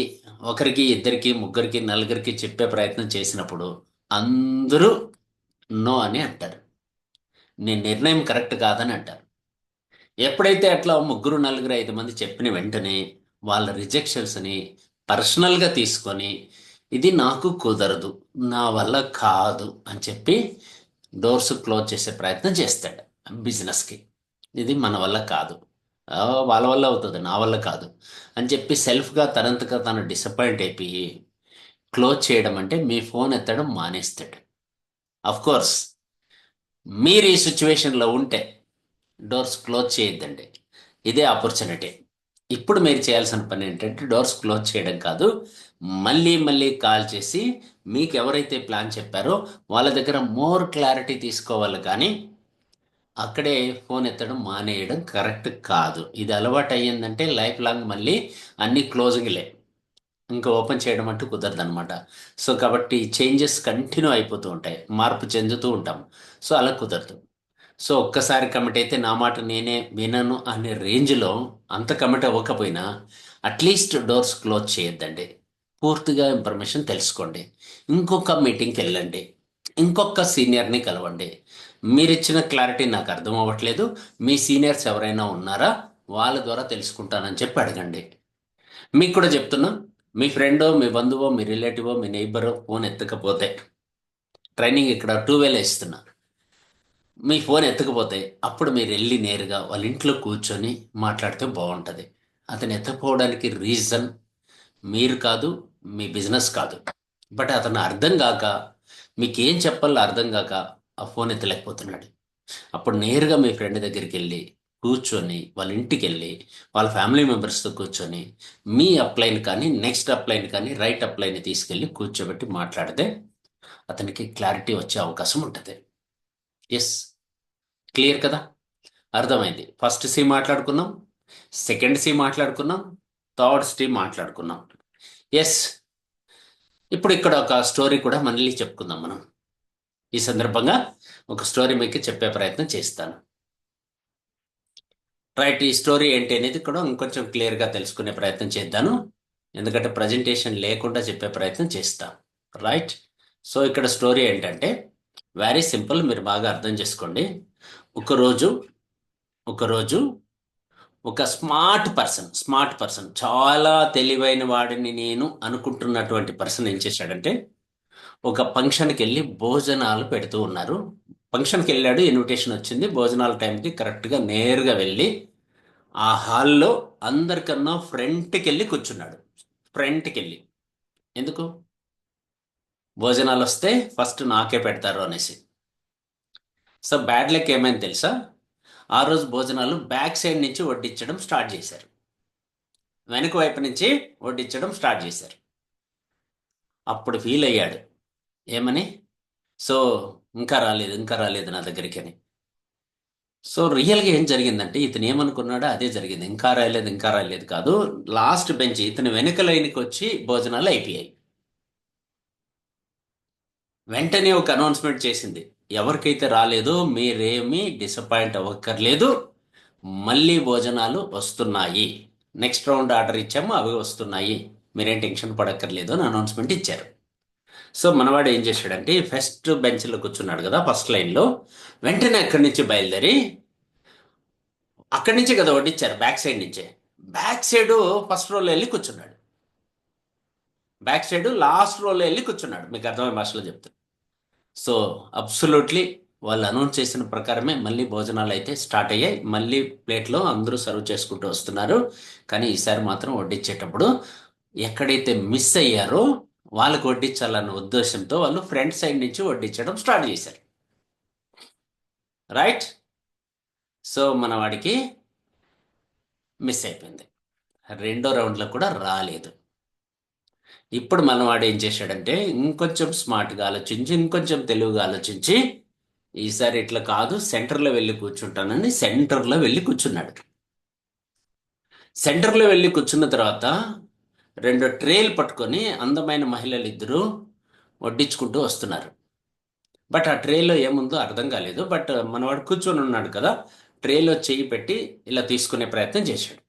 A: ఒకరికి, ఇద్దరికి, ముగ్గురికి, నలుగురికి చెప్పే ప్రయత్నం చేసినప్పుడు అందరూ నో అని అంటారు, నీ నిర్ణయం కరెక్ట్ కాదని అంటారు. ఎప్పుడైతే అట్లా ముగ్గురు, నలుగురు, 5 మంది చెప్పిన వెంటనే వాళ్ళ రిజెక్షన్స్ని పర్సనల్గా తీసుకొని ఇది నాకు కుదరదు, నా వల్ల కాదు అని చెప్పి డోర్స్ క్లోజ్ చేసే ప్రయత్నం చేస్తాడు బిజినెస్కి. ఇది మన వల్ల కాదు, వాళ్ళ వల్ల అవుతుంది, నా వల్ల కాదు అని చెప్పి సెల్ఫ్గా తనంతగా తను డిసప్పాయింట్ అయిపోయి క్లోజ్ చేయడం అంటే మీ ఫోన్ ఎత్తడం మానేస్తాడు. కోర్స్ మీరు ఈ సిచ్యువేషన్లో ఉంటే డోర్స్ క్లోజ్ చేయొద్దండి, ఇదే ఆపర్చునిటీ. ఇప్పుడు మీరు చేయాల్సిన పని ఏంటంటే డోర్స్ క్లోజ్ చేయడం కాదు, మళ్ళీ మళ్ళీ కాల్ చేసి మీకు ఎవరైతే ప్లాన్ చెప్పారో వాళ్ళ దగ్గర మోర్ క్లారిటీ తీసుకోవాలి. కానీ అక్కడే ఫోన్ ఎత్తడం మానేయడం కరెక్ట్ కాదు. ఇది అలవాటు అయ్యిందంటే లైఫ్ లాంగ్ మళ్ళీ అన్ని క్లోజింగ్లే, ఇంకా ఓపెన్ చేయడం అంటూ కుదరదనమాట. సో కాబట్టి చేంజెస్ కంటిన్యూ అయిపోతూ ఉంటాయి, మార్పు చెందుతూ ఉంటాం. సో అలా కుదరదు. సో ఒక్కసారి కమిట్ అయితే నా మాట నేనే వినను అనే రేంజ్లో అంత కమిట్ అవ్వకపోయినా అట్లీస్ట్ డోర్స్ క్లోజ్ చేయొద్దండి. పూర్తిగా ఇన్ఫర్మేషన్ తెలుసుకోండి, ఇంకొక మీటింగ్కి వెళ్ళండి, ఇంకొక సీనియర్ని కలవండి. మీరిచ్చిన క్లారిటీ నాకు అర్థం అవ్వట్లేదు, మీ సీనియర్స్ ఎవరైనా ఉన్నారా, వాళ్ళ ద్వారా తెలుసుకుంటానని చెప్పి అడగండి. మీకు కూడా చెప్తున్నా, మీ ఫ్రెండో, మీ బంధువో, మీ రిలేటివో, మీ నైబరో ఫోన్ ఎత్తకపోతే, ట్రైనింగ్ ఇక్కడ 2 వేల ఇస్తున్నా, మీ ఫోన్ ఎత్తకపోతే అప్పుడు మీరు వెళ్ళి నేరుగా వాళ్ళ ఇంట్లో కూర్చొని మాట్లాడితే బాగుంటుంది. అతను ఎత్తకపోవడానికి రీజన్ మీరు కాదు, మీ బిజినెస్ కాదు, బట్ అతను అర్థం కాక, మీకు ఏం చెప్పాలో అర్థం కాక ఆ ఫోన్ ఎత్తలేకపోతున్నాడు. అప్పుడు నేరుగా మీ ఫ్రెండ్ దగ్గరికి వెళ్ళి కూర్చొని, వాళ్ళ ఇంటికి వెళ్ళి వాళ్ళ ఫ్యామిలీ మెంబర్స్తో కూర్చొని మీ అప్లైన్ కానీ, నెక్స్ట్ అప్లైన్ కానీ, రైట్ అప్లైన్ తీసుకెళ్ళి కూర్చోబెట్టి మాట్లాడితే అతనికి క్లారిటీ వచ్చే అవకాశం ఉంటుంది. ఎస్, క్లియర్ కదా? అర్థమైంది. ఫస్ట్ సి మాట్లాడుకున్నాం, సెకండ్ సి మాట్లాడుకున్నాం, థర్డ్ సి మాట్లాడుకున్నాం. ఎస్, ఇప్పుడు ఇక్కడ ఒక స్టోరీ కూడా మళ్ళీ చెప్పుకుందాం మనం. ఈ సందర్భంగా ఒక స్టోరీ మీకు చెప్పే ప్రయత్నం చేస్తాను. రైట్, ఈ స్టోరీ ఏంటి అనేది కూడా ఇంకొంచెం క్లియర్గా తెలుసుకునే ప్రయత్నం చేద్దాను. ఎందుకంటే ప్రజెంటేషన్ లేకుండా చెప్పే ప్రయత్నం చేస్తాం. రైట్. సో ఇక్కడ స్టోరీ ఏంటంటే వెరీ సింపుల్, మీరు బాగా అర్థం చేసుకోండి. ఒకరోజు ఒకరోజు ఒక స్మార్ట్ పర్సన్, చాలా తెలివైన వాడిని నేను అనుకుంటున్నటువంటి పర్సన్ ఏం చేశాడంటే ఒక ఫంక్షన్కి వెళ్ళి భోజనాలు పెడుతూ ఉన్నారు. ఫంక్షన్కి వెళ్ళాడు, ఇన్విటేషన్ వచ్చింది, భోజనాల టైంకి కరెక్ట్గా నేరుగా వెళ్ళి ఆ హాల్లో అందరికన్నా ఫ్రంట్కి వెళ్ళి కూర్చున్నాడు. ఫ్రంట్కి వెళ్ళి ఎందుకు? భోజనాలు వస్తే ఫస్ట్ నాకే పెడతారు అనేసి. సో బ్యాడ్ లక్ ఏమైంది తెలుసా? ఆ రోజు భోజనాలు బ్యాక్ సైడ్ నుంచి వడ్డించడం స్టార్ట్ చేశారు. వెనుక వైపు నుంచి వడ్డించడం స్టార్ట్ చేశారు. అప్పుడు ఫీల్ అయ్యాడు. ఏమని? సో ఇంకా రాలేదు నా దగ్గరికి అని. సో రియల్గా ఏం జరిగిందంటే ఇతను ఏమనుకున్నాడో అదే జరిగింది. ఇంకా రాలేదు కాదు, లాస్ట్ బెంచ్ ఇతని వెనుక లైన్కి వచ్చి భోజనాలు అయిపోయాయి. వెంటనే ఒక అనౌన్స్మెంట్ చేసింది, ఎవరికైతే రాలేదో మీరేమీ డిసప్పాయింట్ అవ్వక్కర్లేదు, మళ్ళీ భోజనాలు వస్తున్నాయి, నెక్స్ట్ రౌండ్ ఆర్డర్ ఇచ్చాము అవి వస్తున్నాయి, మీరేం టెన్షన్ పడక్కర్లేదు అని అనౌన్స్మెంట్ ఇచ్చారు. సో మనవాడు ఏం చేశాడంటే ఫస్ట్ బెంచ్లో కూర్చున్నాడు కదా, ఫస్ట్ లైన్లో, వెంటనే అక్కడి నుంచి బయలుదేరి, అక్కడి నుంచే కదా వడ్డించారు, బ్యాక్ సైడ్ నుంచే, బ్యాక్ సైడ్ ఫస్ట్ రోలో వెళ్ళి కూర్చున్నాడు. బ్యాక్ సైడ్ లాస్ట్ రోలో వెళ్ళి కూర్చున్నాడు. మీకు అర్థమయ్యే భాషలో చెప్తాను. సో అబ్సల్యూట్లీ వాళ్ళు అనౌన్స్ చేసిన ప్రకారమే మళ్ళీ భోజనాలు అయితే స్టార్ట్ అయ్యాయి. మళ్ళీ ప్లేట్లో అందరూ సర్వ్ చేసుకుంటూ వస్తున్నారు. కానీ ఈసారి మాత్రం వడ్డించేటప్పుడు ఎక్కడైతే మిస్ అయ్యారో వాళ్ళకి వడ్డించాలన్న ఉద్దేశంతో వాళ్ళు ఫ్రంట్ సైడ్ నుంచి వడ్డించడం స్టార్ట్ చేశారు. రైట్. సో మన వాడికి మిస్ అయిపోయింది, రెండో రౌండ్లో కూడా రాలేదు. ఇప్పుడు మనవాడు ఏం చేశాడంటే ఇంకొంచెం స్మార్ట్గా ఆలోచించి, ఇంకొంచెం తెలివిగా ఆలోచించి, ఈసారి ఇట్లా కాదు సెంటర్లో వెళ్ళి కూర్చుంటానని సెంటర్లో వెళ్ళి కూర్చున్నాడు. సెంటర్లో వెళ్ళి కూర్చున్న తర్వాత రెండు ట్రేలు పట్టుకొని అందమైన మహిళలు ఇద్దరు వడ్డించుకుంటూ వస్తున్నారు. బట్ ఆ ట్రేలో ఏముందో అర్థం కాలేదు. బట్ మనవాడు కూర్చొని ఉన్నాడు కదా, ట్రేలో చేయి పెట్టి ఇలా తీసుకునే ప్రయత్నం చేశాడు.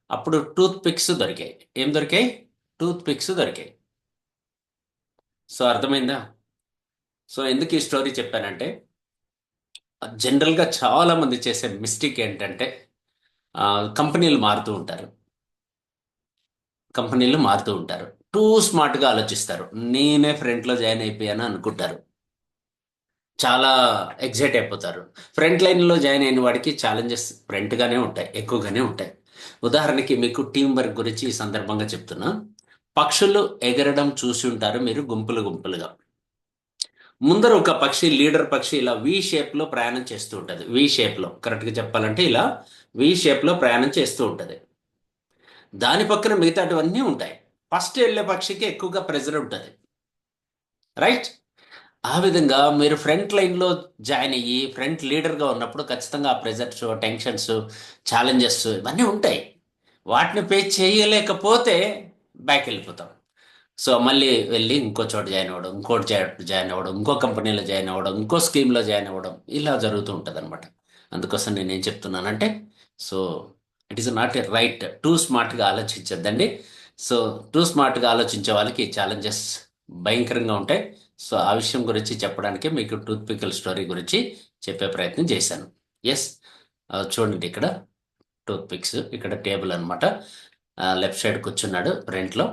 A: అప్పుడు టూత్ పిక్స్ దొరికాయి. ఏం దొరికాయి? టూత్ పిక్స్ దొరికాయి. సో అర్థమైందా? సో ఎందుకు ఈ స్టోరీ చెప్పానంటే జనరల్గా చాలా మంది చేసే మిస్టేక్ ఏంటంటే కంపెనీలు మారుతూ ఉంటారు. కంపెనీలు మారుతూ ఉంటారు, టూ స్మార్ట్గా ఆలోచిస్తారు. నేనే ఫ్రంట్లో జాయిన్ అయిపోయాను అనుకుంటారు, చాలా ఎగ్జైట్ అయిపోతారు. ఫ్రంట్ లైన్లో జాయిన్ అయిన వాడికి ఛాలెంజెస్ ఫ్రంట్గానే ఉంటాయి, ఎక్కువగానే ఉంటాయి. ఉదాహరణకి మీకు టీం వర్క్ గురించి ఈ సందర్భంగా చెప్తున్నా. పక్షులు ఎగరడం చూసి ఉంటారు మీరు, గుంపులు గుంపులుగా. ముందర ఒక పక్షి, లీడర్ పక్షి ఇలా వి షేప్లో ప్రయాణం చేస్తూ ఉంటుంది. వి షేప్లో, కరెక్ట్గా చెప్పాలంటే ఇలా వి షేప్లో ప్రయాణం చేస్తూ ఉంటుంది. దాని పక్కన మిగతాటివన్నీ ఉంటాయి. ఫస్ట్ వెళ్ళే పక్షికి ఎక్కువగా ప్రెజర్ ఉంటుంది. రైట్. ఆ విధంగా మీరు ఫ్రంట్ లైన్లో జాయిన్ అయ్యి ఫ్రంట్ లీడర్గా ఉన్నప్పుడు ఖచ్చితంగా ఆ ప్రెజర్స్, టెన్షన్స్, ఛాలెంజెస్ ఇవన్నీ ఉంటాయి. వాటిని పే చేయలేకపోతే బ్యాక్ వెళ్ళిపోతాం. సో మళ్ళీ వెళ్ళి ఇంకో చోట జాయిన్ అవ్వడం, ఇంకోటి జాయిన్ అవ్వడం, ఇంకో కంపెనీలో జాయిన్ అవ్వడం, ఇంకో స్కీమ్లో జాయిన్ అవ్వడం, ఇలా జరుగుతూ ఉంటుంది అనమాట. అందుకోసం నేను ఏం చెప్తున్నానంటే, so it is not a right, two స్మార్ట్గా ఆలోచించద్దండి. సో టూ స్మార్ట్గా ఆలోచించే వాళ్ళకి ఛాలెంజెస్ భయంకరంగా ఉంటాయి. సో ఆ విషయం గురించి చెప్పడానికి మీకు టూత్ పికల్ స్టోరీ గురించి చెప్పే ప్రయత్నం చేశాను. ఎస్, చూడండి ఇక్కడ టూత్ పిక్స్, ఇక్కడ టేబుల్ అనమాట. లెఫ్ట్ సైడ్ కూర్చున్నాడు ఫ్రంట్లో.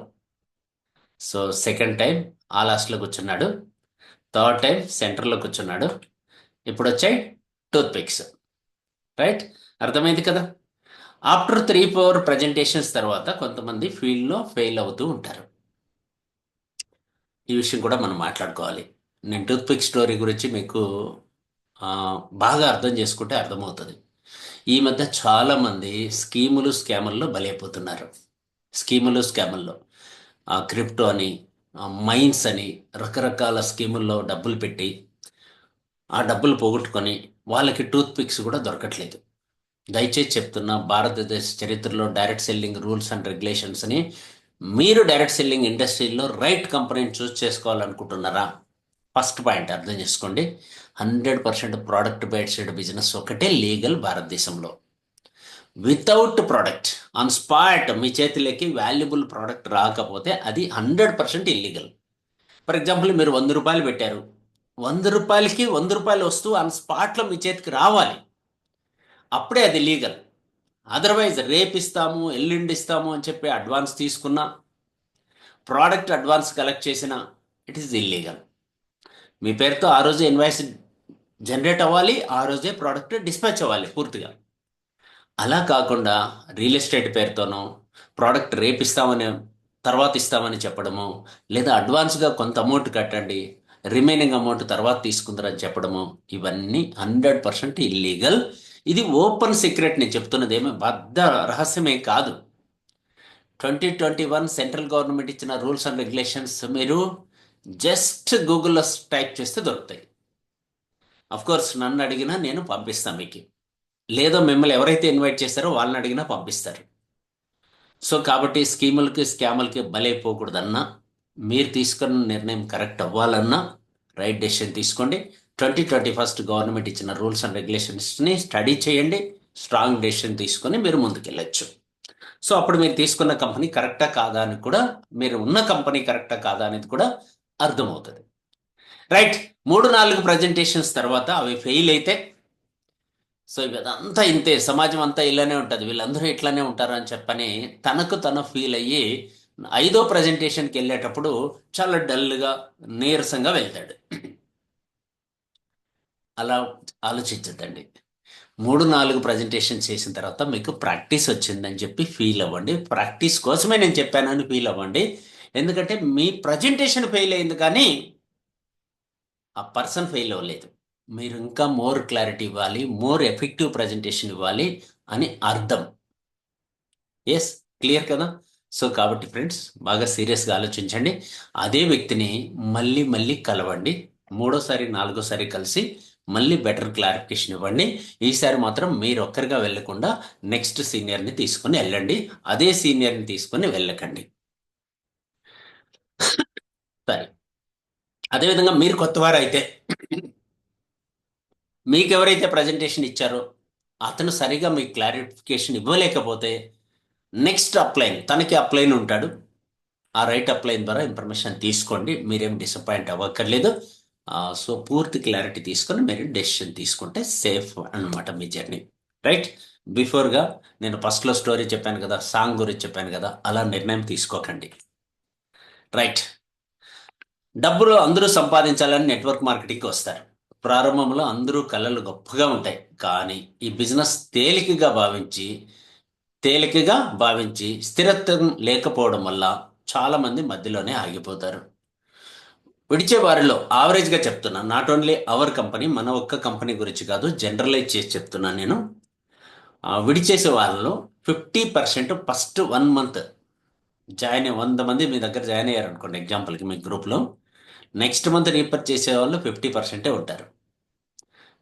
A: సో సెకండ్ టైం ఆ లాస్ట్లో కూర్చున్నాడు. థర్డ్ టైం సెంటర్లో కూర్చున్నాడు. ఇప్పుడు వచ్చాయి టూత్ పిక్స్. రైట్, అర్థమైంది కదా? ఆఫ్టర్ 3-4 ప్రజెంటేషన్స్ తర్వాత కొంతమంది ఫీల్డ్లో ఫెయిల్ అవుతూ ఉంటారు. ఈ విషయం కూడా మనం మాట్లాడుకోవాలి. నేను టూత్ పిక్ స్టోరీ గురించి మీకు బాగా అర్థం చేసుకుంటే అర్థమవుతుంది. ఈ మధ్య చాలామంది స్కీములు స్కాముల్లో బలైపోతున్నారు. స్కీములు స్కాముల్లో క్రిప్టో అని, మైన్స్ అని, రకరకాల స్కీముల్లో డబ్బులు పెట్టి ఆ డబ్బులు పోగొట్టుకొని వాళ్ళకి టూత్ పిక్స్ కూడా దొరకట్లేదు. దయచేసి చెప్తున్నా, భారతదేశ చరిత్రలో డైరెక్ట్ సెల్లింగ్ రూల్స్ అండ్ రెగ్యులేషన్స్ని, మీరు డైరెక్ట్ సెల్లింగ్ ఇండస్ట్రీలో రైట్ కంపెనీని చూస్ చేసుకోవాలనుకుంటున్నారా? ఫస్ట్ పాయింట్ అర్థం చేసుకోండి. 100% ప్రోడక్ట్ బేస్డ్ బిజినెస్ ఒకటే లీగల్ భారతదేశంలో. వితౌట్ ప్రోడక్ట్ ఆన్ స్పాట్ మీ చేతిలోకి వాల్యుబుల్ ప్రోడక్ట్ రాకపోతే అది 100% ఇల్లీగల్. ఫర్ ఎగ్జాంపుల్ మీరు 100 రూపాయలు పెట్టారు, 100 రూపాయలకి 100 రూపాయలు వస్తువు ఆన్ స్పాట్లో మీ చేతికి రావాలి, అప్పుడే అది లీగల్. అదర్వైజ్ రేపు ఇస్తాము ఎల్లుండి ఇస్తాము అని చెప్పి అడ్వాన్స్ తీసుకున్నా, ప్రోడక్ట్ అడ్వాన్స్ కలెక్ట్ చేసినా ఇట్ ఈస్ ఇల్లీగల్. మీ పేరుతో ఆ రోజు ఇన్వాయిస్ జనరేట్ అవ్వాలి, ఆ రోజే ప్రోడక్ట్ డిస్పాచ్ అవ్వాలి పూర్తిగా. అలా కాకుండా రియల్ ఎస్టేట్ పేరుతోనో ప్రోడక్ట్ రేపు ఇస్తామని తర్వాత ఇస్తామని చెప్పడము, లేదా అడ్వాన్స్గా కొంత అమౌంట్ కట్టండి రిమైనింగ్ అమౌంట్ తర్వాత తీసుకుందరని చెప్పడము, ఇవన్నీ 100% ఇల్లీగల్. ఇది ఓపెన్ సీక్రెట్, నేను చెప్తున్నది ఏమీ బద్ద రహస్యమే కాదు. 2021 సెంట్రల్ గవర్నమెంట్ ఇచ్చిన రూల్స్ అండ్ రెగ్యులేషన్స్ మీరు జస్ట్ గూగుల్లో టైప్ చేస్తే దొరుకుతాయి. కోర్స్ నన్ను అడిగినా నేను పంపిస్తాను మీకు, లేదో మిమ్మల్ని ఎవరైతే ఇన్వైట్ చేస్తారో వాళ్ళని అడిగినా పంపిస్తారు. సో కాబట్టి స్కీములకి స్కాములకి బలైపోకూడదన్నా, మీరు తీసుకున్న నిర్ణయం కరెక్ట్ అవ్వాలన్నా రైట్ డెసిషన్ తీసుకోండి. 2021 గవర్నమెంట్ ఇచ్చిన రూల్స్ అండ్ రెగ్యులేషన్స్ని స్టడీ చేయండి, స్ట్రాంగ్ డెసిషన్ తీసుకొని మీరు ముందుకెళ్ళచ్చు. సో అప్పుడు మీరు తీసుకున్న కంపెనీ కరెక్టా కాదా అని కూడా, మీరు ఉన్న కంపెనీ కరెక్టా కాదా అనేది కూడా అర్థమవుతుంది. రైట్, 3-4 ప్రజెంటేషన్స్ తర్వాత అవి ఫెయిల్ అయితే, సో ఇదంతా ఇంతే, సమాజం అంతా ఇలానే ఉంటుంది, వీళ్ళందరూ ఇట్లానే ఉంటారు అని చెప్పని తనకు తను ఫీల్ అయ్యి 5వ ప్రజెంటేషన్కి వెళ్ళేటప్పుడు చాలా డల్గా నీరసంగా వెళ్తాడు. అలా ఆలోచించద్దండి. 3-4 ప్రజెంటేషన్ చేసిన తర్వాత మీకు ప్రాక్టీస్ వచ్చిందని చెప్పి ఫీల్ అవ్వండి. ప్రాక్టీస్ కోసమే నేను చెప్పానని ఫీల్ అవ్వండి. ఎందుకంటే మీ ప్రజెంటేషన్ ఫెయిల్ అయింది కానీ ఆ పర్సన్ ఫెయిల్ అవ్వలేదు. మీరు ఇంకా మోర్ క్లారిటీ ఇవ్వాలి, మోర్ ఎఫెక్టివ్ ప్రజెంటేషన్ ఇవ్వాలి అని అర్థం. ఎస్, క్లియర్ కదా? సో కాబట్టి ఫ్రెండ్స్ బాగా సీరియస్గా ఆలోచించండి. అదే వ్యక్తిని మళ్ళీ మళ్ళీ కలవండి. 3వ సారి 4వ సారి కలిసి మళ్ళీ బెటర్ క్లారిఫికేషన్ ఇవ్వండి. ఈసారి మాత్రం మీరు ఒక్కరిగా వెళ్ళకుండా నెక్స్ట్ సీనియర్ని తీసుకొని వెళ్ళండి, అదే సీనియర్ని తీసుకొని వెళ్ళకండి. సరే, అదేవిధంగా మీరు కొత్తవారు అయితే మీకు ఎవరైతే ప్రజెంటేషన్ ఇచ్చారో అతను సరిగా మీకు క్లారిఫికేషన్ ఇవ్వలేకపోతే నెక్స్ట్ అప్లైన్, తనకి అప్లైన్ ఉంటాడు, ఆ రైట్ అప్లైన్ ద్వారా ఇన్ఫర్మేషన్ తీసుకోండి, మీరేం డిసప్పాయింట్ అవ్వక్కర్లేదు. సో పూర్తి క్లారిటీ తీసుకొని మీరు డెసిషన్ తీసుకుంటే సేఫ్ అన్నమాట మీ జర్నీ. రైట్, బిఫోర్గా నేను ఫస్ట్లో స్టోరీ చెప్పాను కదా, సాంగ్ గురించి చెప్పాను కదా, అలా నిర్ణయం తీసుకోకండి. రైట్, డబ్బులు అందరూ సంపాదించాలని నెట్వర్క్ మార్కెటింగ్కి వస్తారు. ప్రారంభంలో అందరూ కళలు గొప్పగా ఉంటాయి, కానీ ఈ బిజినెస్ తేలికగా భావించి స్థిరత్వం లేకపోవడం వల్ల చాలామంది మధ్యలోనే ఆగిపోతారు. విడిచే వారిలో ఆవరేజ్గా చెప్తున్నా, నాట్ ఓన్లీ అవర్ కంపెనీ, మన ఒక్క కంపెనీ గురించి కాదు, జనరలైజ్ చేసి చెప్తున్నాను నేను. విడిచేసే వాళ్ళలో 50% ఫస్ట్ 1 మంత్ జాయిన్ 100 మంది మీ దగ్గర జాయిన్ అయ్యారు అనుకోండి ఎగ్జాంపుల్కి మీ గ్రూప్లో, నెక్స్ట్ మంత్ రీపర్ చేసే వాళ్ళు 50% ఉంటారు.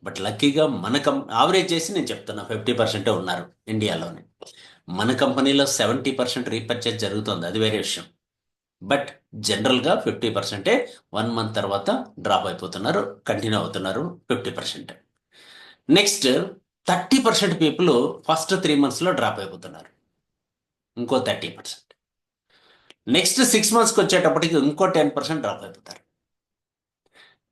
A: బట్ లక్కీగా మన ఆవరేజ్ చేసి నేను చెప్తున్నా 50% ఉన్నారు ఇండియాలోనే. మన కంపెనీలో 70% రీపర్చేజ్ జరుగుతుంది, అది వేరే విషయం. బట్ జనరల్గా 50% 1 మంత్ తర్వాత డ్రాప్ అయిపోతున్నారు, కంటిన్యూ అవుతున్నారు 50%. నెక్స్ట్ 30% పీపుల్ ఫస్ట్ 3 మంత్స్లో డ్రాప్ అయిపోతున్నారు, ఇంకో 30%. నెక్స్ట్ 6 మంత్స్కి వచ్చేటప్పటికి ఇంకో 10% డ్రాప్ అయిపోతారు.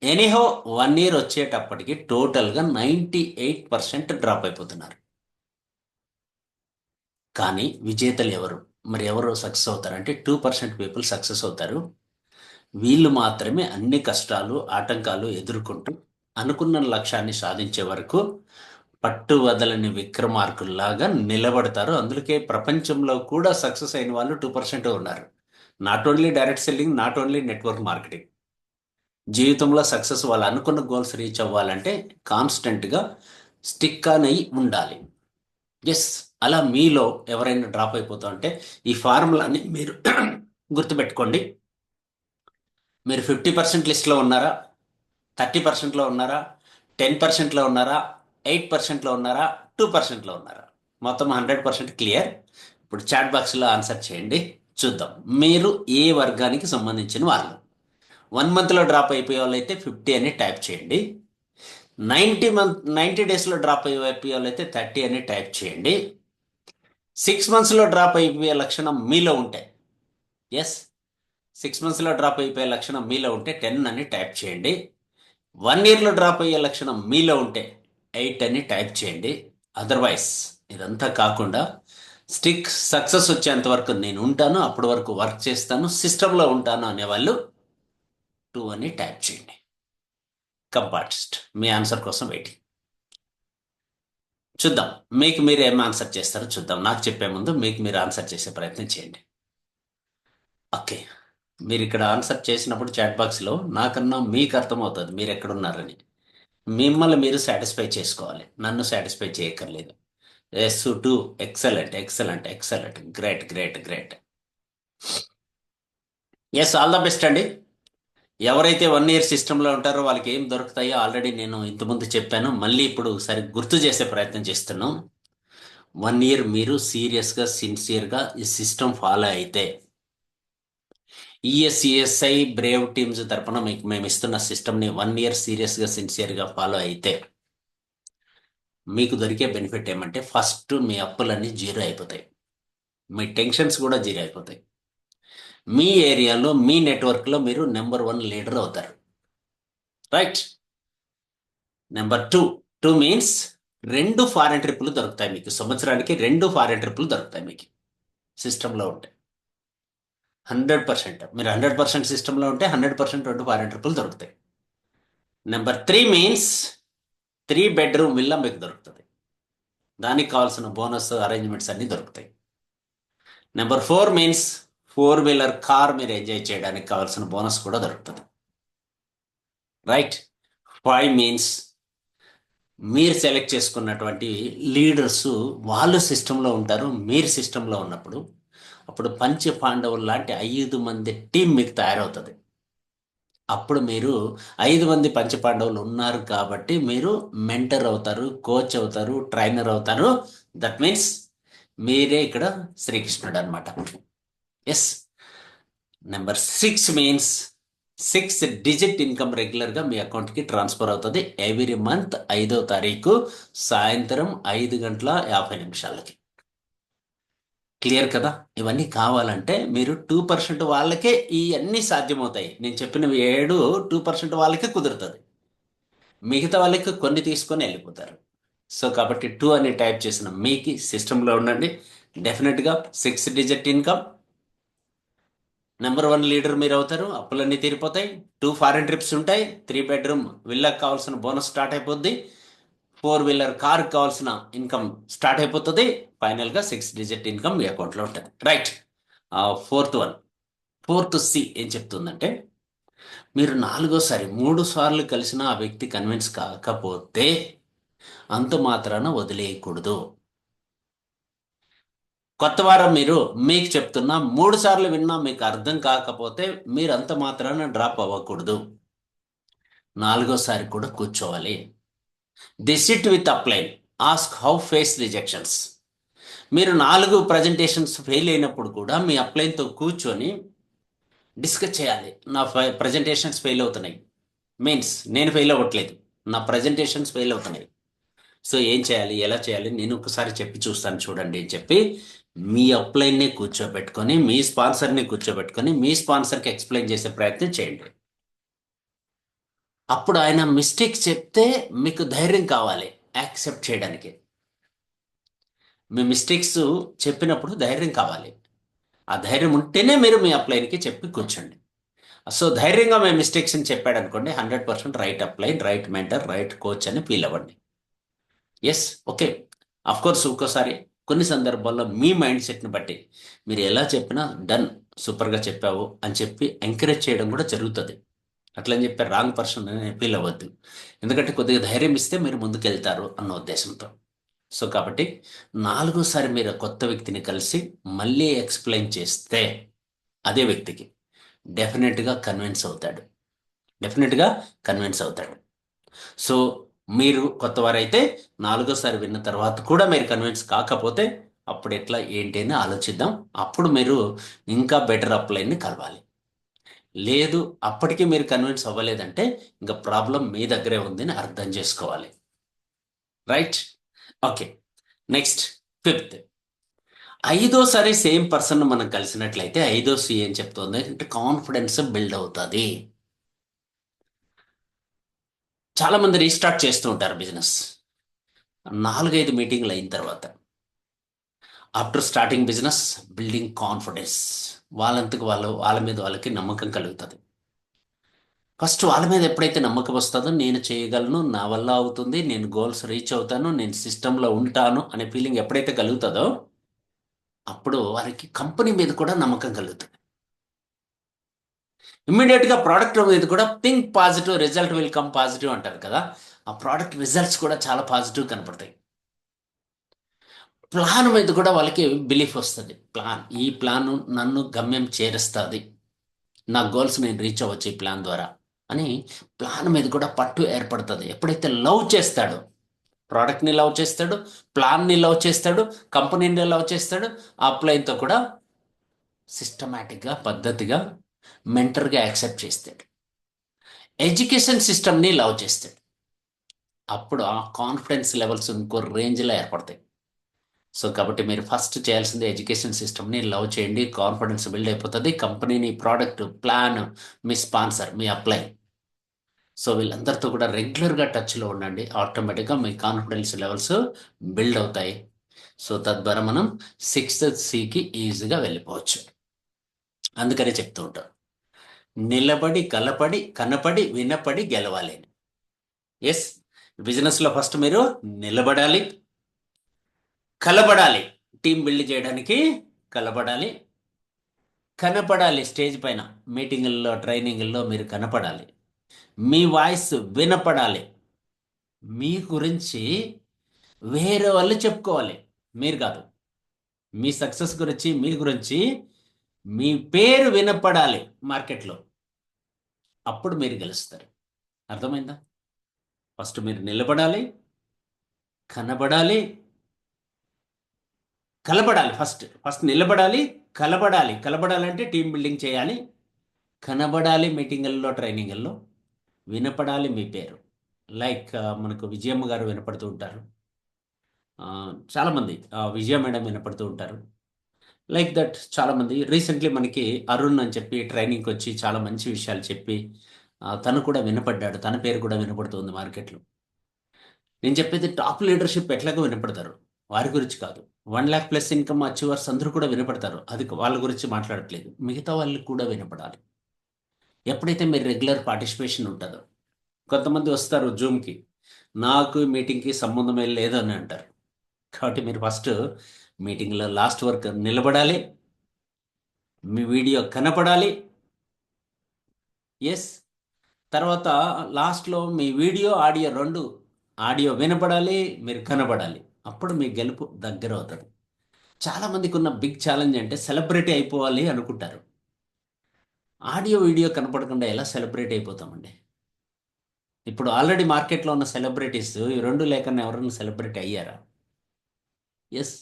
A: ఎనీహో 1 ఇయర్ వచ్చేటప్పటికి టోటల్గా 98% డ్రాప్ అయిపోతున్నారు. కానీ విజేతలు ఎవరు? మరి ఎవరు సక్సెస్ అవుతారు అంటే 2% పీపుల్ సక్సెస్ అవుతారు. వీళ్ళు మాత్రమే అన్ని కష్టాలు ఆటంకాలు ఎదుర్కొంటూ అనుకున్న లక్ష్యాన్ని సాధించే వరకు పట్టు వదలని విక్రమార్కుల్లాగా నిలబడతారు. అందుకే ప్రపంచంలో కూడా సక్సెస్ అయిన వాళ్ళు 2% ఉన్నారు. Not only direct selling, not only network marketing. జీవితంలో సక్సెస్ వాళ్ళు అనుకున్న గోల్స్ రీచ్ అవ్వాలంటే కాన్స్టెంట్గా స్టిక్ ఆన్ అయి ఉండాలి. ఎస్, అలా మీలో ఎవరైనా డ్రాప్ అయిపోతా ఉంటే ఈ ఫార్ములాని మీరు గుర్తుపెట్టుకోండి. మీరు 50% లిస్ట్లో ఉన్నారా, 30%లో ఉన్నారా, 10%లో ఉన్నారా, 8%లో ఉన్నారా, 2%లో ఉన్నారా? మొత్తం 100% క్లియర్. ఇప్పుడు చాట్ బాక్స్లో ఆన్సర్ చేయండి, చూద్దాం మీరు ఏ వర్గానికి సంబంధించిన వాళ్ళు. 1 మంత్లో డ్రాప్ అయిపోయే వాళ్ళైతే 50 అని టైప్ చేయండి. 90 డేస్లో డ్రాప్ అయిపోయే వాళ్ళైతే 30 అని టైప్ చేయండి. 6 మంత్స్లో డ్రాప్ అయిపోయే లక్షణం మీలో ఉంటే, ఎస్, 6 మంత్స్లో డ్రాప్ అయిపోయే లక్షణం మీలో ఉంటే 10 అని టైప్ చేయండి. 1 ఇయర్లో డ్రాప్ అయ్యే లక్షణం మీలో ఉంటే 8 అని టైప్ చేయండి. అదర్వైజ్ ఇదంతా కాకుండా సక్సెస్ వచ్చేంత వరకు నేను ఉంటాను, అప్పటి వరకు వర్క్ చేస్తాను, సిస్టంలో ఉంటాను అనేవాళ్ళు 2 అని టైప్ చేయండి. కంపార్టిస్ట్ మీ ఆన్సర్ కోసం వెయిటింగ్. చూద్దాం మీకు మీరు ఏం ఆన్సర్ చేస్తారో చూద్దాం. నాకు చెప్పే ముందు మీకు మీరు ఆన్సర్ చేసే ప్రయత్నం చేయండి. ఓకే, మీరు ఇక్కడ ఆన్సర్ చేసినప్పుడు చాట్ బాక్స్లో నాకన్నా మీకు అర్థమవుతుంది మీరు ఎక్కడున్నారని. మిమ్మల్ని మీరు సాటిస్ఫై చేసుకోవాలి, నన్ను సాటిస్ఫై చేయక్కర్లేదు. Yes to, excellent excellent excellent, great great great. Yes, all the best అండి. ఎవరైతే 1 ఇయర్ సిస్టంలో ఉంటారో వాళ్ళకి ఏం దొరుకుతాయో ఆల్రెడీ నేను ఇంతకుముందు చెప్పాను, మళ్ళీ ఇప్పుడు సరి గుర్తు చేసే ప్రయత్నం చేస్తున్నాం. 1 ఇయర్ మీరు సీరియస్గా సిన్సియర్గా ఈ సిస్టమ్ ఫాలో అయితే, ఈఎస్ఈఎస్ఐ బ్రేవ్ టీమ్స్ తరపున మీకు మేము ఇస్తున్న సిస్టమ్ని 1 ఇయర్ సీరియస్గా సిన్సియర్గా ఫాలో అయితే మీకు దొరికే బెనిఫిట్ ఏమంటే, ఫస్ట్ మీ అప్పులన్నీ జీరో అయిపోతాయి, మీ టెన్షన్స్ కూడా జీరో అయిపోతాయి, మీ ఏరియాలో మీ నెట్వర్క్లో మీరు నెంబర్ 1 లీడర్ అవుతారు. రైట్. నెంబర్ 2, 2 మీన్స్ 2 ఫారెన్ ట్రిప్పులు దొరుకుతాయి మీకు, సంవత్సరానికి 2 ఫారెన్ ట్రిప్పులు దొరుకుతాయి మీకు సిస్టంలో ఉంటే. 100%, మీరు 100% సిస్టంలో ఉంటే 100% 2 ఫారెన్ ట్రిప్పులు దొరుకుతాయి. నెంబర్ 3 మీన్స్ 3 బెడ్రూమ్ విల్లా మీకు దొరుకుతుంది, దానికి కావాల్సిన బోనస్ అరేంజ్మెంట్స్ అన్నీ దొరుకుతాయి. నెంబర్ 4 మీన్స్ 4 వీలర్ కార్ మీరు ఎంజాయ్ చేయడానికి కావాల్సిన బోనస్ కూడా దొరుకుతుంది. రైట్. 5 మీన్స్ మీరు సెలెక్ట్ చేసుకున్నటువంటి లీడర్స్ వాళ్ళు సిస్టంలో ఉంటారు, మీరు సిస్టంలో ఉన్నప్పుడు అప్పుడు పంచ పాండవులు లాంటి 5 మంది టీం మీకు తయారవుతుంది. అప్పుడు మీరు 5 మంది పంచపాండవులు ఉన్నారు కాబట్టి మీరు మెంటర్ అవుతారు, కోచ్ అవుతారు, ట్రైనర్ అవుతారు. దట్ మీన్స్ మీరే ఇక్కడ శ్రీకృష్ణుడు అనమాట. Yes. Number 6 means 6 digit income రెగ్యులర్గా మీ అకౌంట్కి ట్రాన్స్ఫర్ అవుతుంది ఎవ్రీ మంత్ 5వ తారీఖు సాయంత్రం 5:50 క్లియర్ కదా? ఇవన్నీ కావాలంటే మీరు 2% వాళ్ళకే ఇవన్నీ సాధ్యమవుతాయి. నేను చెప్పినవి 7 2% వాళ్ళకే కుదురుతుంది, మిగతా వాళ్ళకి కొన్ని తీసుకొని వెళ్ళిపోతారు. సో కాబట్టి 2 అని టైప్ చేసిన మీకు సిస్టంలో ఉండండి. డెఫినెట్గా 6 డిజిట్ ఇన్కమ్, నెంబర్ 1 లీడర్ మీరు అవుతారు, అప్పులన్నీ తీరిపోతాయి, 2 ఫారెన్ ట్రిప్స్ ఉంటాయి, 3 బెడ్రూమ్ విల్లాకి కావాల్సిన బోనస్ స్టార్ట్ అయిపోద్ది, 4 వీలర్ కార్ కావాల్సిన ఇన్కమ్ స్టార్ట్ అయిపోతుంది, ఫైనల్గా 6 డిజిట్ ఇన్కమ్ మీ అకౌంట్లో ఉంటుంది. రైట్. ఫోర్త్ సి ఏం చెప్తుందంటే, మీరు 4వసారి 3 సార్లు కలిసిన ఆ వ్యక్తి కన్విన్స్ కాకపోతే అంత మాత్రాన వదిలేయకూడదు. కొత్త వారం మీరు మీకు చెప్తున్నా 3 సార్లు విన్నా మీకు అర్థం కాకపోతే మీరు అంత మాత్రాన డ్రాప్ అవ్వకూడదు, 4వసారి కూడా కూర్చోవాలి. This it with upline, ask how face rejections. మీరు 4 ప్రజెంటేషన్స్ ఫెయిల్ అయినప్పుడు కూడా మీ అప్లైన్తో కూర్చొని డిస్కస్ చేయాలి. నా ప్రజెంటేషన్స్ ఫెయిల్ అవుతున్నాయి, మీన్స్ నేను ఫెయిల్ అవ్వట్లేదు, నా ప్రజెంటేషన్స్ ఫెయిల్ అవుతున్నాయి, సో ఏం చేయాలి, ఎలా చేయాలి, నేను ఒకసారి చెప్పి చూస్తాను చూడండి అని చెప్పి మీ అప్లైన్ని కూర్చోబెట్టుకొని మీ స్పాన్సర్ని కూర్చోబెట్టుకొని మీ స్పాన్సర్కి ఎక్స్ప్లెయిన్ చేసే ప్రయత్నం చేయండి. అప్పుడు ఆయన మిస్టేక్స్ చెప్తే మీకు ధైర్యం కావాలి యాక్సెప్ట్ చేయడానికి. మీ మిస్టేక్స్ చెప్పినప్పుడు ధైర్యం కావాలి, ఆ ధైర్యం ఉంటేనే మీరు మీ అప్లైన్కి చెప్పి కూర్చోండి. సో ధైర్యంగా మీ మిస్టేక్స్ అని చెప్పాడు అనుకోండి, 100% right upline, right mentor, right coach అని ఫీల్ అవ్వండి. ఎస్. ఓకే. కోర్స్ ఒక్కోసారి కొన్ని సందర్భాల్లో మీ మైండ్ సెట్ని బట్టి మీరు ఎలా చెప్పినా డన్, సూపర్గా చెప్పావు అని చెప్పి ఎంకరేజ్ చేయడం కూడా జరుగుతుంది. అట్లని చెప్పి రాంగ్ పర్సన్ ఫీల్ అవ్వద్దు, ఎందుకంటే కొద్దిగా ధైర్యం ఇస్తే మీరు ముందుకెళ్తారు అన్న ఉద్దేశంతో. సో కాబట్టి 4వసారి మీరు కొత్త వ్యక్తిని కలిసి మళ్ళీ ఎక్స్ప్లెయిన్ చేస్తే అదే వ్యక్తికి డెఫినెట్గా కన్విన్స్ అవుతాడు, డెఫినెట్గా కన్విన్స్ అవుతాడు. సో మీరు కొత్తవారైతే 4వసారి విన్న తర్వాత కూడా మీరు కన్విన్స్ కాకపోతే అప్పుడు ఎట్లా ఏంటి అని ఆలోచిద్దాం. అప్పుడు మీరు ఇంకా బెటర్ అప్లైన్ని కలవాలి. లేదు అప్పటికీ మీరు కన్విన్స్ అవ్వలేదంటే ఇంకా ప్రాబ్లం మీ దగ్గరే ఉందని అర్థం చేసుకోవాలి. రైట్. ఓకే. నెక్స్ట్ 5th, ఐదోసారి సేమ్ పర్సన్ మనం కలిసినట్లయితే ఐదో సి ఏం చెప్తుంది అంటే కాన్ఫిడెన్స్ బిల్డ్ అవుతుంది. చాలా మంది రీస్టార్ట్ చేస్తూ ఉంటారు బిజినెస్ 4-5 మీటింగ్లు అయిన తర్వాత. After starting business building confidence, వాళ్ళంతకు వాళ్ళు వాళ్ళ మీద వాళ్ళకి నమ్మకం కలుగుతుంది. ఫస్ట్ వాళ్ళ మీద ఎప్పుడైతే నమ్మకం వస్తుందో నేను చేయగలను, నా వల్ల అవుతుంది, నేను గోల్స్ రీచ్ అవుతాను, నేను సిస్టంలో ఉంటాను అనే ఫీలింగ్ ఎప్పుడైతే కలుగుతుందో అప్పుడు వారికి కంపెనీ మీద కూడా నమ్మకం కలుగుతుంది. ఇమ్మీడియట్గా ప్రోడక్ట్ మీద కూడా think positive, result will come positive అంటారు కదా, ఆ ప్రోడక్ట్ రిజల్ట్స్ కూడా చాలా పాజిటివ్ కనపడతాయి. ప్లాన్ మీద కూడా వాళ్ళకి బిలీఫ్ వస్తుంది. ఈ ప్లాన్ నన్ను గమ్యం చేరుస్తుంది, నా గోల్స్ నేను రీచ్ అవ్వచ్చు ఈ ప్లాన్ ద్వారా అని ప్లాన్ మీద కూడా పట్టు ఏర్పడుతుంది. ఎప్పుడైతే లవ్ చేస్తాడో, ప్రోడక్ట్ని లవ్ చేస్తాడు, ప్లాన్ని లవ్ చేస్తాడు, కంపెనీని లవ్ చేస్తాడు, ఆ అప్లైన్తో కూడా సిస్టమేటిక్గా పద్ధతిగా మెంటర్గా యాక్సెప్ట్ చేస్తాడు, ఎడ్యుకేషన్ సిస్టమ్ని లవ్ చేస్తాడు. అప్పుడు ఆ కాన్ఫిడెన్స్ లెవెల్స్ ఇంకో రేంజ్లో ఏర్పడతాయి. సో కాబట్టి మీరు ఫస్ట్ చేయాల్సింది ఎడ్యుకేషన్ సిస్టమ్ని లవ్ చేయండి, కాన్ఫిడెన్స్ బిల్డ్ అయిపోతుంది. కంపెనీని, ప్రోడక్ట్, ప్లాన్, మీ స్పాన్సర్, మీ అప్లై, సో వీళ్ళందరితో కూడా రెగ్యులర్గా టచ్లో ఉండండి. ఆటోమేటిక్గా మీ కాన్ఫిడెన్స్ లెవెల్స్ బిల్డ్ అవుతాయి. సో తద్వారా మనం 6th సికి ఈజీగా వెళ్ళిపోవచ్చు. అందుకనే చెప్తూ ఉంటాం, నిలబడి కలపడి కనపడి వినపడి గెలవాలి. ఎస్, బిజినెస్లో ఫస్ట్ మీరు నిలబడాలి, కలబడాలి, టీం బిల్డ్ చేయడానికి కలబడాలి, కనపడాలి, స్టేజ్ పైన మీటింగుల్లో ట్రైనింగుల్లో మీరు కనపడాలి, మీ వాయిస్ వినపడాలి, మీ గురించి వేరే వాళ్ళు చెప్పుకోవాలి, మీరు కాదు. మీ సక్సెస్ గురించి, మీ గురించి మీ పేరు వినపడాలి మార్కెట్లో, అప్పుడు మీరు గెలుస్తారు. అర్థమైందా? ఫస్ట్ మీరు నిలబడాలి, కనబడాలి, కలబడాలి. ఫస్ట్ నిలబడాలి, కలబడాలి. కలబడాలంటే టీం బిల్డింగ్ చేయాలి, కనబడాలి మీటింగుల్లో ట్రైనింగుల్లో, వినపడాలి మీ పేరు. లైక్ మనకు విజయమ్మ గారు వినపడుతూ ఉంటారు, ఆ, చాలామంది విజయ మేడం వినపడుతూ ఉంటారు. లైక్ దట్ చాలామంది రీసెంట్లీ మనకి అరుణ్ అని చెప్పి ట్రైనింగ్కి వచ్చి చాలా మంచి విషయాలు చెప్పి తను కూడా వినపడ్డాడు, తన పేరు కూడా వినపడుతుంది మార్కెట్లో. నేను చెప్పేది టాప్ లీడర్షిప్ ఎట్లాగో వినపడతారు, వారి గురించి కాదు. 1 lakh+ ఇన్కమ్ అచీవర్స్ అందరూ కూడా వినపడతారు, అది వాళ్ళ గురించి మాట్లాడట్లేదు. మిగతా వాళ్ళకి కూడా వినపడాలి. ఎప్పుడైతే మీరు రెగ్యులర్ పార్టిసిపేషన్ ఉంటుందో, కొంతమంది వస్తారు జూమ్కి, నాకు ఈ మీటింగ్కి సంబంధమే లేదు అని అంటారు. కాబట్టి మీరు ఫస్ట్ మీటింగ్లో లాస్ట్ వరకు నిలబడాలి, మీ వీడియో కనపడాలి. ఎస్, తర్వాత లాస్ట్లో మీ వీడియో ఆడియో రెండు, ఆడియో వినపడాలి, మీరు కనపడాలి. అప్పుడు మీ గెలుపు దగ్గర అవుతుంది. చాలామందికి ఉన్న బిగ్ ఛాలెంజ్ అంటే సెలబ్రిటీ అయిపోవాలి అనుకుంటారు. ఆడియో వీడియో కనపడకుండా ఎలా సెలబ్రిటీ అయిపోతామండి? ఇప్పుడు ఆల్రెడీ మార్కెట్లో ఉన్న సెలబ్రిటీస్ ఈ రెండు లేకుండా ఎవరైనా సెలబ్రిటీ అయ్యారా? ఎస్.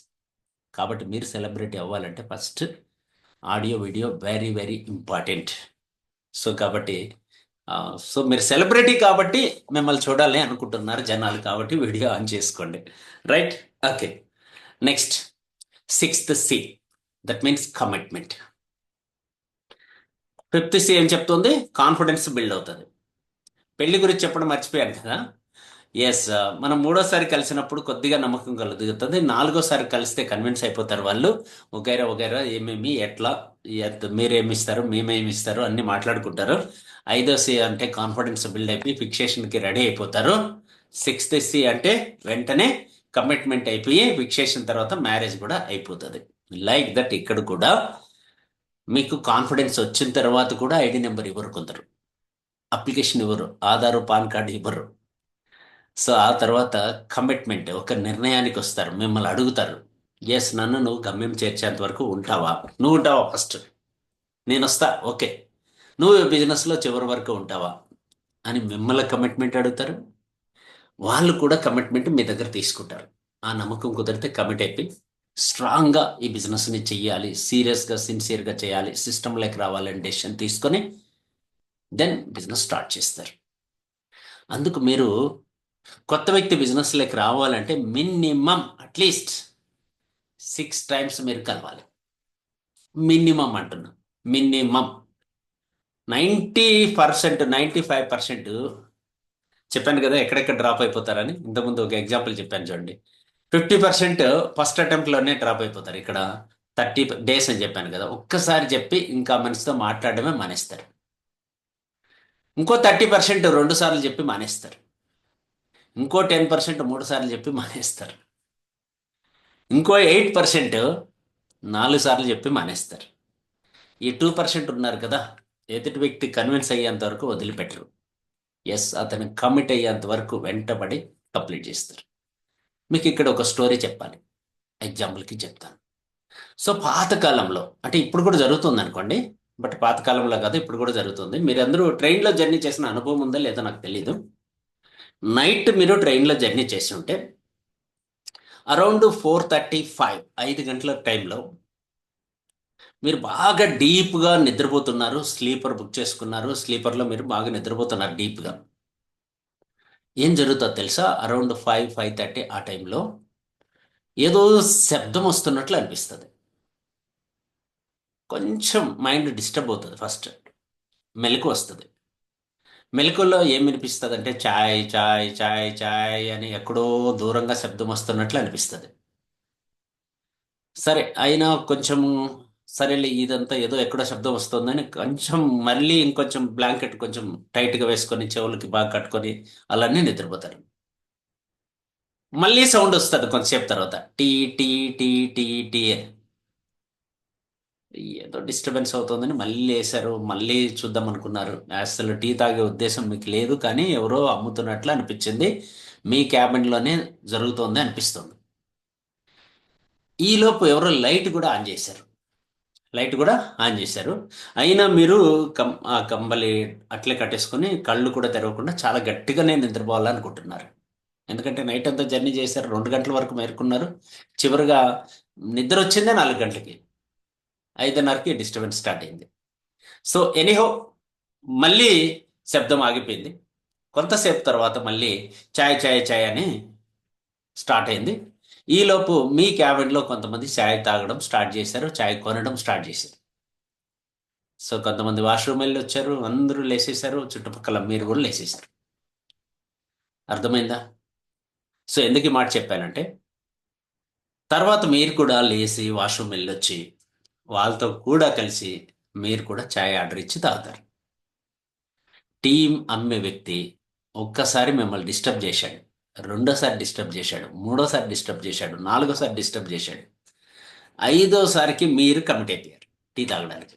A: కాబట్టి మీరు సెలబ్రిటీ అవ్వాలంటే first audio video very very important. So కాబట్టి సో మీరు సెలబ్రిటీ కాబట్టి మిమ్మల్ని చూడాలి అనుకుంటున్నారు జనాలు, కాబట్టి వీడియో ఆన్ చేసుకోండి. Right? Okay. Next 6th C, that means commitment. 5th C ఏం చెప్తుంది? కాన్ఫిడెన్స్ బిల్డ్ అవుతుంది. పెళ్లి గురించి చెప్పడం మర్చిపోయాను కదా. ఎస్, మనం 3వసారి కలిసినప్పుడు కొద్దిగా నమ్మకం కలుగుతుంది. 4వసారి కలిస్తే కన్విన్స్ అయిపోతారు వాళ్ళు. వగైరా వగైరా ఏమేమి ఎట్లా మీరేమిస్తారు మేమేమిస్తారు అన్ని మాట్లాడుకుంటారు. 5వ సి అంటే కాన్ఫిడెన్స్ బిల్డ్ అయిపోయి ఫిక్సేషన్కి రెడీ అయిపోతారు. 6th సి అంటే వెంటనే కమిట్మెంట్ అయిపోయి ఫిక్సేషన్ తర్వాత మ్యారేజ్ కూడా అయిపోతుంది. లైక్ దట్ ఇక్కడ కూడా మీకు కాన్ఫిడెన్స్ వచ్చిన తర్వాత కూడా ఐడి నెంబర్ ఇవ్వరు, కొందరు అప్లికేషన్ ఇవ్వరు, ఆధార్ పాన్ కార్డు ఇవ్వరు. సో ఆ తర్వాత కమిట్మెంట్, ఒక నిర్ణయానికి వస్తారు, మిమ్మల్ని అడుగుతారు, ఎస్ నన్ను నువ్వు గమ్యం చేర్చేంత వరకు ఉంటావా? నువ్వు ఉంటావా? ఫస్ట్ నేను వస్తా, ఓకే. నువ్వు బిజినెస్లో చివరి వరకు ఉంటావా అని మిమ్మల్ని కమిట్మెంట్ అడుగుతారు. వాళ్ళు కూడా కమిట్మెంట్ మీ దగ్గర తీసుకుంటారు. ఆ నమ్మకం కుదిరితే కమిట్ అయిపోయి స్ట్రాంగ్గా ఈ బిజినెస్ని చెయ్యాలి, సీరియస్గా సిన్సియర్గా చేయాలి, సిస్టంలోకి రావాలని డెసిషన్ తీసుకొని దెన్ బిజినెస్ స్టార్ట్ చేస్తారు. అందుకు మీరు కొత్త వ్యక్తి బిజినెస్లోకి రావాలంటే మినిమం అట్లీస్ట్ 6 టైమ్స్ మీరు కలవాలి. మినిమం అంటున్నా, మినిమం. 90%, 95% చెప్పాను కదా ఎక్కడెక్కడ డ్రాప్ అయిపోతారని. ఇంతకుముందు ఒక ఎగ్జాంపుల్ చెప్పాను చూడండి. 50% ఫస్ట్ అటెంప్ట్లోనే డ్రాప్ అయిపోతారు. ఇక్కడ 30 డేస్ అని చెప్పాను కదా, ఒక్కసారి చెప్పి ఇంకా మనిషితో మాట్లాడడమే మానేస్తారు. ఇంకో 30% 2 సార్లు చెప్పి మానేస్తారు. ఇంకో 10% 3 సార్లు చెప్పి మానేస్తారు. ఇంకో 8% 4 సార్లు చెప్పి మానేస్తారు. ఈ 2% ఉన్నారు కదా, ఎదుటి వ్యక్తి కన్విన్స్ అయ్యేంత వరకు వదిలిపెట్టరు. ఎస్, అతను కమిట్ అయ్యేంత వరకు వెంటబడి కంప్లీట్ చేస్తారు. మీకు ఇక్కడ ఒక స్టోరీ చెప్పాలి, ఎగ్జాంపుల్కి చెప్తాను. సో పాతకాలంలో, అంటే ఇప్పుడు కూడా జరుగుతుంది అనుకోండి, బట్ పాతకాలంలో కాదు, ఇప్పుడు కూడా జరుగుతుంది. మీరందరూ ట్రైన్లో జర్నీ చేసిన అనుభవం ఉందా లేదో నాకు తెలీదు. నైట్ మీరు ట్రైన్లో జర్నీ చేసి ఉంటే అరౌండ్ 4:35, 5 గంటల టైంలో మీరు బాగా డీప్గా నిద్రపోతున్నారు. స్లీపర్ బుక్ చేసుకున్నారు, స్లీపర్లో మీరు బాగా నిద్రపోతున్నారు డీప్గా. ఏం జరుగుతుందో తెలుసా? అరౌండ్ 5:30 ఆ టైంలో ఏదో శబ్దం వస్తున్నట్లు అనిపిస్తుంది. కొంచెం మైండ్ డిస్టర్బ్ అవుతుంది. ఫస్ట్ మెలకు వస్తుంది. మెలకువలో ఏం వినిపిస్తుంది అంటే చాయ్ చాయ్ చాయ్ చాయ్ అని ఎక్కడో దూరంగా శబ్దం వస్తున్నట్లు అనిపిస్తుంది. సరే అయినా కొంచెం, సరేలే ఇదంతా ఏదో ఎక్కడో శబ్దం వస్తుందని కొంచెం మళ్ళీ ఇంకొంచెం బ్లాంకెట్ కొంచెం టైట్గా వేసుకొని చెవులకి బాగా కట్టుకొని అలానే నిద్రపోతారు. మళ్ళీ సౌండ్ వస్తుంది కొంతసేపు తర్వాత, టీ టీ టీ టీ టీ అని. ఏదో డిస్టర్బెన్స్ అవుతుందని మళ్ళీ వేశారు. మళ్ళీ చూద్దాం అనుకున్నారు. అసలు టీ తాగే ఉద్దేశం మీకు లేదు, కానీ ఎవరో అమ్ముతున్నట్లు అనిపించింది. మీ క్యాబిన్లోనే జరుగుతోంది అనిపిస్తుంది. ఈలోపు ఎవరో లైట్ కూడా ఆన్ చేశారు. లైట్ కూడా ఆన్ చేశారు. అయినా మీరు ఆ కంబలి అట్లే కట్టేసుకొని కళ్ళు కూడా తెరవకుండా చాలా గట్టిగానే నిద్రపోవాలనుకుంటున్నారు. ఎందుకంటే నైట్ అంతా జర్నీ చేశారు, 2 గంటల వరకు మేలుకున్నారు. చివరిగా నిద్ర వచ్చిందే 4 గంటలకి. 5:30కి డిస్టర్బెన్స్ స్టార్ట్ అయింది. సో ఎనీహో మళ్ళీ శబ్దం ఆగిపోయింది. కొంతసేపు తర్వాత మళ్ళీ చాయ్ చాయ్ చాయ్ అని స్టార్ట్ అయింది. ఈలోపు మీ క్యాబిన్లో కొంతమంది చాయ్ తాగడం స్టార్ట్ చేశారు, చాయ్ కొనడం స్టార్ట్ చేశారు. సో కొంతమంది వాష్రూమ్ వెళ్ళి వచ్చారు, అందరూ లేసేశారు, చుట్టుపక్కల మీరు కూడా లేసేశారు. అర్థమైందా? సో ఎందుకు ఈ మాట చెప్పానంటే, తర్వాత మీరు కూడా లేచి వాష్రూమ్ వెళ్ళొచ్చి వాళ్ళతో కూడా కలిసి మీరు కూడా చాయ్ ఆర్డర్ ఇచ్చి తాగుతారు. టీం అమ్మే వ్యక్తి ఒక్కసారి మిమ్మల్ని డిస్టర్బ్ చేశాడు, రెండోసారి డిస్టర్బ్ చేశాడు, మూడోసారి డిస్టర్బ్ చేశాడు, నాలుగోసారి డిస్టర్బ్ చేశాడు, ఐదోసారికి మీరు కమిట్ అయిపోయారు టీ తాగడానికి.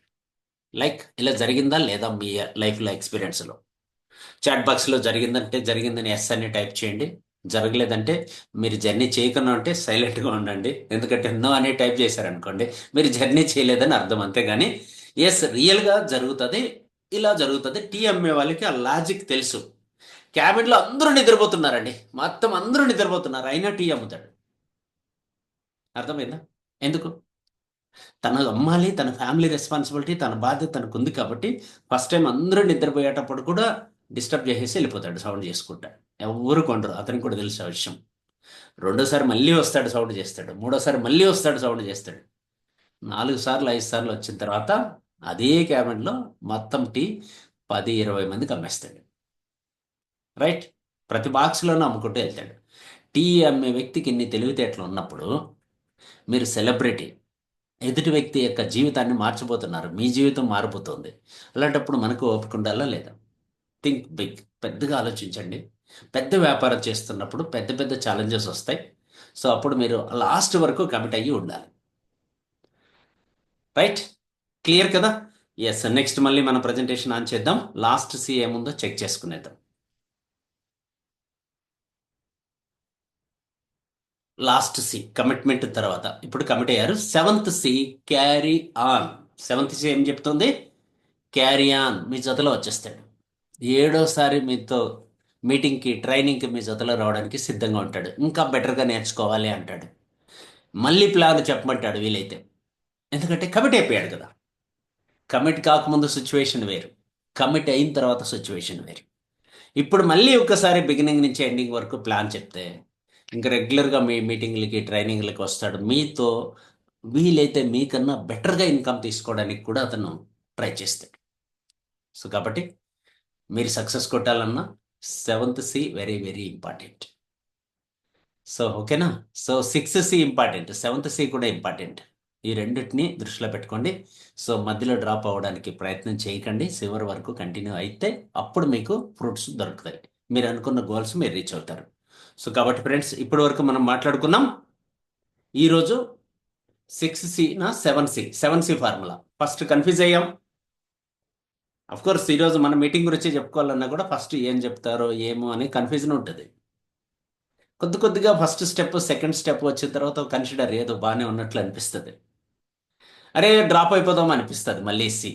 A: లైక్ ఇలా జరిగిందా లేదా మీ లైఫ్లో ఎక్స్పీరియన్స్లో? చాట్ బాక్స్లో జరిగిందంటే జరిగిందని ఎస్ అని టైప్ చేయండి. జరగలేదంటే మీరు జర్నీ చేయకుండా ఉంటే సైలెంట్గా ఉండండి. ఎందుకంటే నో అని టైప్ చేశారనుకోండి, మీరు జర్నీ చేయలేదని అర్థం. అంతేగాని ఎస్ రియల్గా జరుగుతుంది, ఇలా జరుగుతుంది. టీ అమ్మే వాళ్ళకి ఆ లాజిక్ తెలుసు. క్యాబిన్లో అందరూ నిద్రపోతున్నారండి, మొత్తం అందరూ నిద్రపోతున్నారు, అయినా టీ అమ్ముతాడు. అర్థమైందా? ఎందుకు? తన అమ్మాలి, తన ఫ్యామిలీ రెస్పాన్సిబిలిటీ, తన బాధ్యత తనకు ఉంది కాబట్టి ఫస్ట్ టైం అందరూ నిద్రపోయేటప్పుడు కూడా డిస్టర్బ్ చేసేసి వెళ్ళిపోతాడు సౌండ్ చేసుకుంటా. ఎవరు కొండరు, అతనికి కూడా తెలుసు ఆ విషయం. రెండోసారి మళ్ళీ వస్తాడు సౌండ్ చేస్తాడు, మూడోసారి మళ్ళీ వస్తాడు సౌండ్ చేస్తాడు. 4 సార్లు 5 సార్లు వచ్చిన తర్వాత అదే క్యాబిన్లో మొత్తం టీ 10-20 మందికి అమ్మేస్తాడు. రైట్? ప్రతి బాక్స్లోనూ అమ్ముకుంటూ వెళ్తాడు. టీ అమ్మే వ్యక్తికి ఇన్ని తెలివితేటలు ఉన్నప్పుడు మీరు సెలబ్రిటీ, ఎదుటి వ్యక్తి యొక్క జీవితాన్ని మార్చబోతున్నారు, మీ జీవితం మారిపోతుంది. అలాంటప్పుడు మనకు ఓపిక ఉండాలా లేదా? థింక్ బిగ్, పెద్దగా ఆలోచించండి. పెద్ద వ్యాపారం చేస్తున్నప్పుడు పెద్ద పెద్ద ఛాలెంజెస్ వస్తాయి. సో అప్పుడు మీరు లాస్ట్ వరకు కమిట్ అయ్యి ఉండాలి. రైట్? క్లియర్ కదా? ఎస్, నెక్స్ట్ మళ్ళీ మన ప్రజెంటేషన్ ఆన్ చేద్దాం. లాస్ట్ సి ఏముందో చెక్ చేసుకునేద్దాం. లాస్ట్ సి కమిట్మెంట్ తర్వాత ఇప్పుడు కమిట్ అయ్యారు. 7th C carry on. 7th C ఏం చెప్తుంది? Carry on. మీ జతలో వచ్చేస్తాడు. ఏడోసారి మీతో మీటింగ్కి, ట్రైనింగ్కి మీ జతలో రావడానికి సిద్ధంగా ఉంటాడు. ఇంకా బెటర్గా నేర్చుకోవాలి అంటాడు. మళ్ళీ ప్లాన్ చెప్పమంటాడు వీలైతే. ఎందుకంటే కమిట్ అయిపోయాడు కదా. కమిట్ కాకముందు సిచ్యువేషన్ వేరు, కమిట్ అయిన తర్వాత సిచ్యువేషన్ వేరు. ఇప్పుడు మళ్ళీ ఒక్కసారి బిగినింగ్ నుంచి ఎండింగ్ వరకు ప్లాన్ చెప్తే ఇంకా రెగ్యులర్గా మీ మీటింగ్లకి ట్రైనింగ్లకి వస్తాడు. మీతో వీలైతే మీకన్నా బెటర్గా ఇన్కమ్ తీసుకోవడానికి కూడా అతను ట్రై చేస్తాడు. సో కాబట్టి మీరు సక్సెస్ కొట్టాలన్నా seventh C very very important. So ఓకేనా. So sixth C important, seventh C కూడా ఇంపార్టెంట్. ఈ రెండింటిని దృష్టిలో పెట్టుకోండి. సో మధ్యలో డ్రాప్ అవ్వడానికి ప్రయత్నం చేయకండి. చివరి వరకు కంటిన్యూ అయితే అప్పుడు మీకు ఫ్రూట్స్ దొరుకుతాయి. మీరు అనుకున్న గోల్స్ మీరు రీచ్ అవుతారు. సో కాబట్టి ఫ్రెండ్స్, ఇప్పటి వరకు మనం మాట్లాడుకున్నాం ఈరోజు 6C నా 7C, 7C formula. First confuse అయ్యాం. అఫ్ కోర్స్ ఈరోజు మన మీటింగ్ గురించి చెప్పుకోవాలన్నా కూడా ఫస్ట్ ఏం చెప్తారో ఏమో అని కన్ఫ్యూజన్ ఉంటుంది. కొద్ది కొద్దిగా ఫస్ట్ స్టెప్ సెకండ్ స్టెప్ వచ్చిన తర్వాత కన్సిడర్ ఏదో బాగానే ఉన్నట్లు అనిపిస్తుంది. అరే డ్రాప్ అయిపోదాం అనిపిస్తుంది మళ్ళీ సి.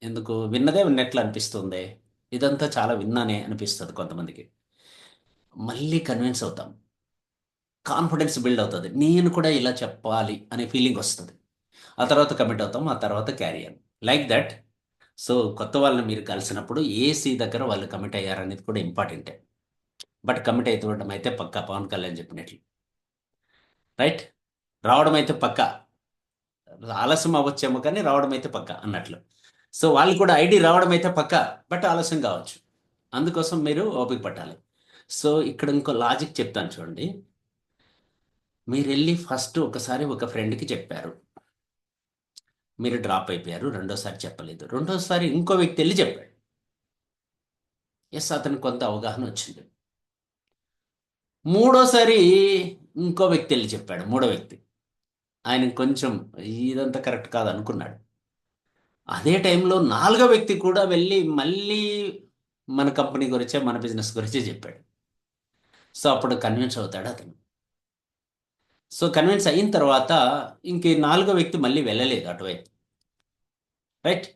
A: ఎందుకు విన్నదే విన్నట్లు అనిపిస్తుంది. ఇదంతా చాలా విన్నానే అనిపిస్తుంది కొంతమందికి. మళ్ళీ కన్విన్స్ అవుతాం, కాన్ఫిడెన్స్ బిల్డ్ అవుతుంది, నేను కూడా ఇలా చెప్పాలి అనే ఫీలింగ్ వస్తుంది. ఆ తర్వాత కమిట్ అవుతాం, ఆ తర్వాత క్యారియర్ లైక్ దట్. సో కొత్త వాళ్ళని మీరు కలిసినప్పుడు ఏ సి దగ్గర వాళ్ళు కమిట్ అయ్యారనేది కూడా ఇంపార్టెంటే. బట్ కమిట్ అయిపోవడం అయితే పక్కా, పవన్ కళ్యాణ్ చెప్పినట్లు. రైట్. రావడం అయితే పక్కా. ఆలస్యం అవ్వచ్చేమో కానీ రావడం అయితే పక్కా అన్నట్లు. సో వాళ్ళు కూడా ఐడి రావడం అయితే పక్కా, బట్ ఆలస్యం కావచ్చు. అందుకోసం మీరు ఓపిక పట్టాలి. సో ఇక్కడ ఇంకో లాజిక్ చెప్తాను చూడండి. మీరు వెళ్ళి ఫస్ట్ ఒకసారి ఒక ఫ్రెండ్కి చెప్పారు, మీరు డ్రాప్ అయిపోయారు. రెండోసారి చెప్పలేదు. రెండోసారి ఇంకో వ్యక్తి వెళ్ళి చెప్పాడు. ఎస్, అతనికి కొంత అవగాహన వచ్చింది. మూడోసారి ఇంకో వ్యక్తి వెళ్ళి చెప్పాడు. మూడో వ్యక్తి ఆయన కొంచెం ఇదంతా కరెక్ట్ కాదు అనుకున్నాడు. అదే టైంలో నాలుగో వ్యక్తి కూడా వెళ్ళి మళ్ళీ మన కంపెనీ గురించే మన బిజినెస్ గురించే చెప్పాడు. సో అప్పుడు కన్విన్స్ అవుతాడు అతను. సో కన్విన్స్ అయిన తర్వాత ఇంక ఈ నాలుగో వ్యక్తి మళ్ళీ వెళ్ళలేదు అటువైపు. రైట్.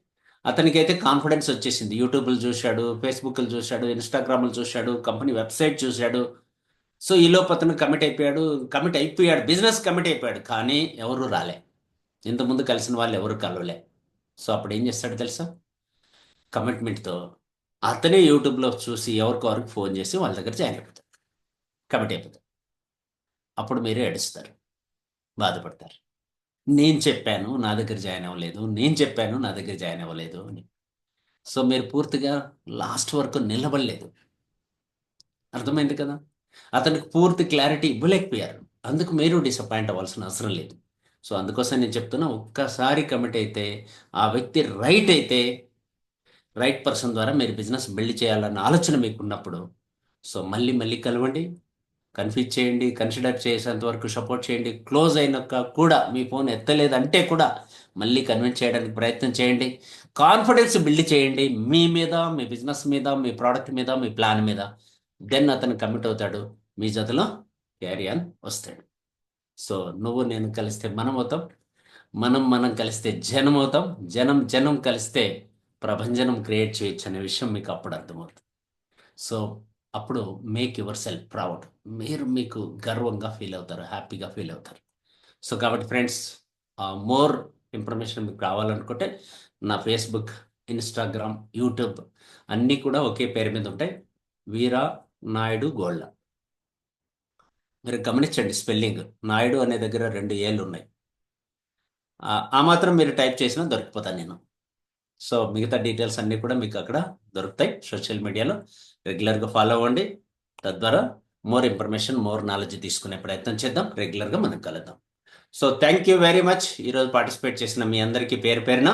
A: అతనికైతే కాన్ఫిడెన్స్ వచ్చేసింది. యూట్యూబ్లు చూశాడు, ఫేస్బుక్లు చూశాడు, ఇన్స్టాగ్రామ్లు చూశాడు, కంపెనీ వెబ్సైట్ చూశాడు. సో ఈలోపు అతను కమిట్ అయిపోయాడు, బిజినెస్ కమిట్ అయిపోయాడు. కానీ ఎవరు రాలే, ఇంతకుముందు కలిసిన వాళ్ళు ఎవరు కలవలే. సో అప్పుడు ఏం చేస్తాడు తెలుసా? కమిట్మెంట్తో అతనే యూట్యూబ్లో చూసి ఎవరికి ఫోన్ చేసి వాళ్ళ దగ్గర జాయిన్ అయిపోతారు, కమిట్ అయిపోతారు. అప్పుడు మీరే ఏడుస్తారు, బాధపడతారు. నేను చెప్పాను నా దగ్గర జాయిన్ అవ్వలేదు, నేను చెప్పాను నా దగ్గర జాయిన్ అవ్వలేదు అని. సో మీరు పూర్తిగా లాస్ట్ వరకు నిలబడలేదు. అర్థమైంది కదా. అతనికి పూర్తి క్లారిటీ ఇవ్వలేకపోయారు. అందుకు మీరు డిసప్పాయింట్ అవ్వాల్సిన అవసరం లేదు. సో అందుకోసం నేను చెప్తున్నా, ఒక్కసారి కమిట్ అయితే ఆ వ్యక్తి రైట్ అయితే, రైట్ పర్సన్ ద్వారా మీరు బిజినెస్ బిల్డ్ చేయాలన్న ఆలోచన మీకు ఉన్నప్పుడు, సో మళ్ళీ మళ్ళీ కలవండి, కన్ఫ్యూజ్ చేయండి, కన్సిడర్ చేసేంత వరకు సపోర్ట్ చేయండి. క్లోజ్ అయినాక కూడా మీ ఫోన్ ఎత్తలేదంటే కూడా మళ్ళీ కన్విన్స్ చేయడానికి ప్రయత్నం చేయండి. కాన్ఫిడెన్స్ బిల్డ్ చేయండి మీ మీద, మీ బిజినెస్ మీద, మీ ప్రోడక్ట్ మీద, మీ ప్లాన్ మీద. దెన్ అతను కమిట్ అవుతాడు, మీ జతలో క్యారియర్ వస్తాడు. సో నువ్వు నేను కలిస్తే మనం అవుతాం, మనం కలిస్తే జనం అవుతాం, జనం జనం కలిస్తే ప్రభంజనం క్రియేట్ చేయొచ్చు అనే విషయం మీకు అప్పుడు అర్థమవుతుంది. సో అప్పుడు మేక్ యువర్ సెల్ఫ్ ప్రౌడ్. మీరు మీకు గర్వంగా ఫీల్ అవుతారు, హ్యాపీగా ఫీల్ అవుతారు. సో కాబట్టి ఫ్రెండ్స్, మోర్ ఇన్ఫర్మేషన్ మీకు కావాలనుకుంటే నా ఫేస్బుక్, ఇన్స్టాగ్రామ్, యూట్యూబ్ అన్నీ కూడా ఒకే పేరు మీద ఉంటాయి, వీరా నాయుడు గోల్డ్. మీరు గమనించండి స్పెల్లింగ్, నాయుడు అనే దగ్గర 2 ఏళ్ళు ఉన్నాయి. ఆ మాత్రం మీరు టైప్ చేసినా దొరికిపోతాను నేను. సో మిగతా డీటెయిల్స్ అన్నీ కూడా మీకు అక్కడ దొరుకుతాయి సోషల్ మీడియాలో. రెగ్యులర్గా ఫాలో అవ్వండి. తద్వారా మోర్ ఇన్ఫర్మేషన్, మోర్ నాలెడ్జ్ తీసుకునే ప్రయత్నం చేద్దాం. రెగ్యులర్గా మనం కలుద్దాం. So thank you very much ఈరోజు పార్టిసిపేట్ చేసిన మీ అందరికీ పేరు పేరున.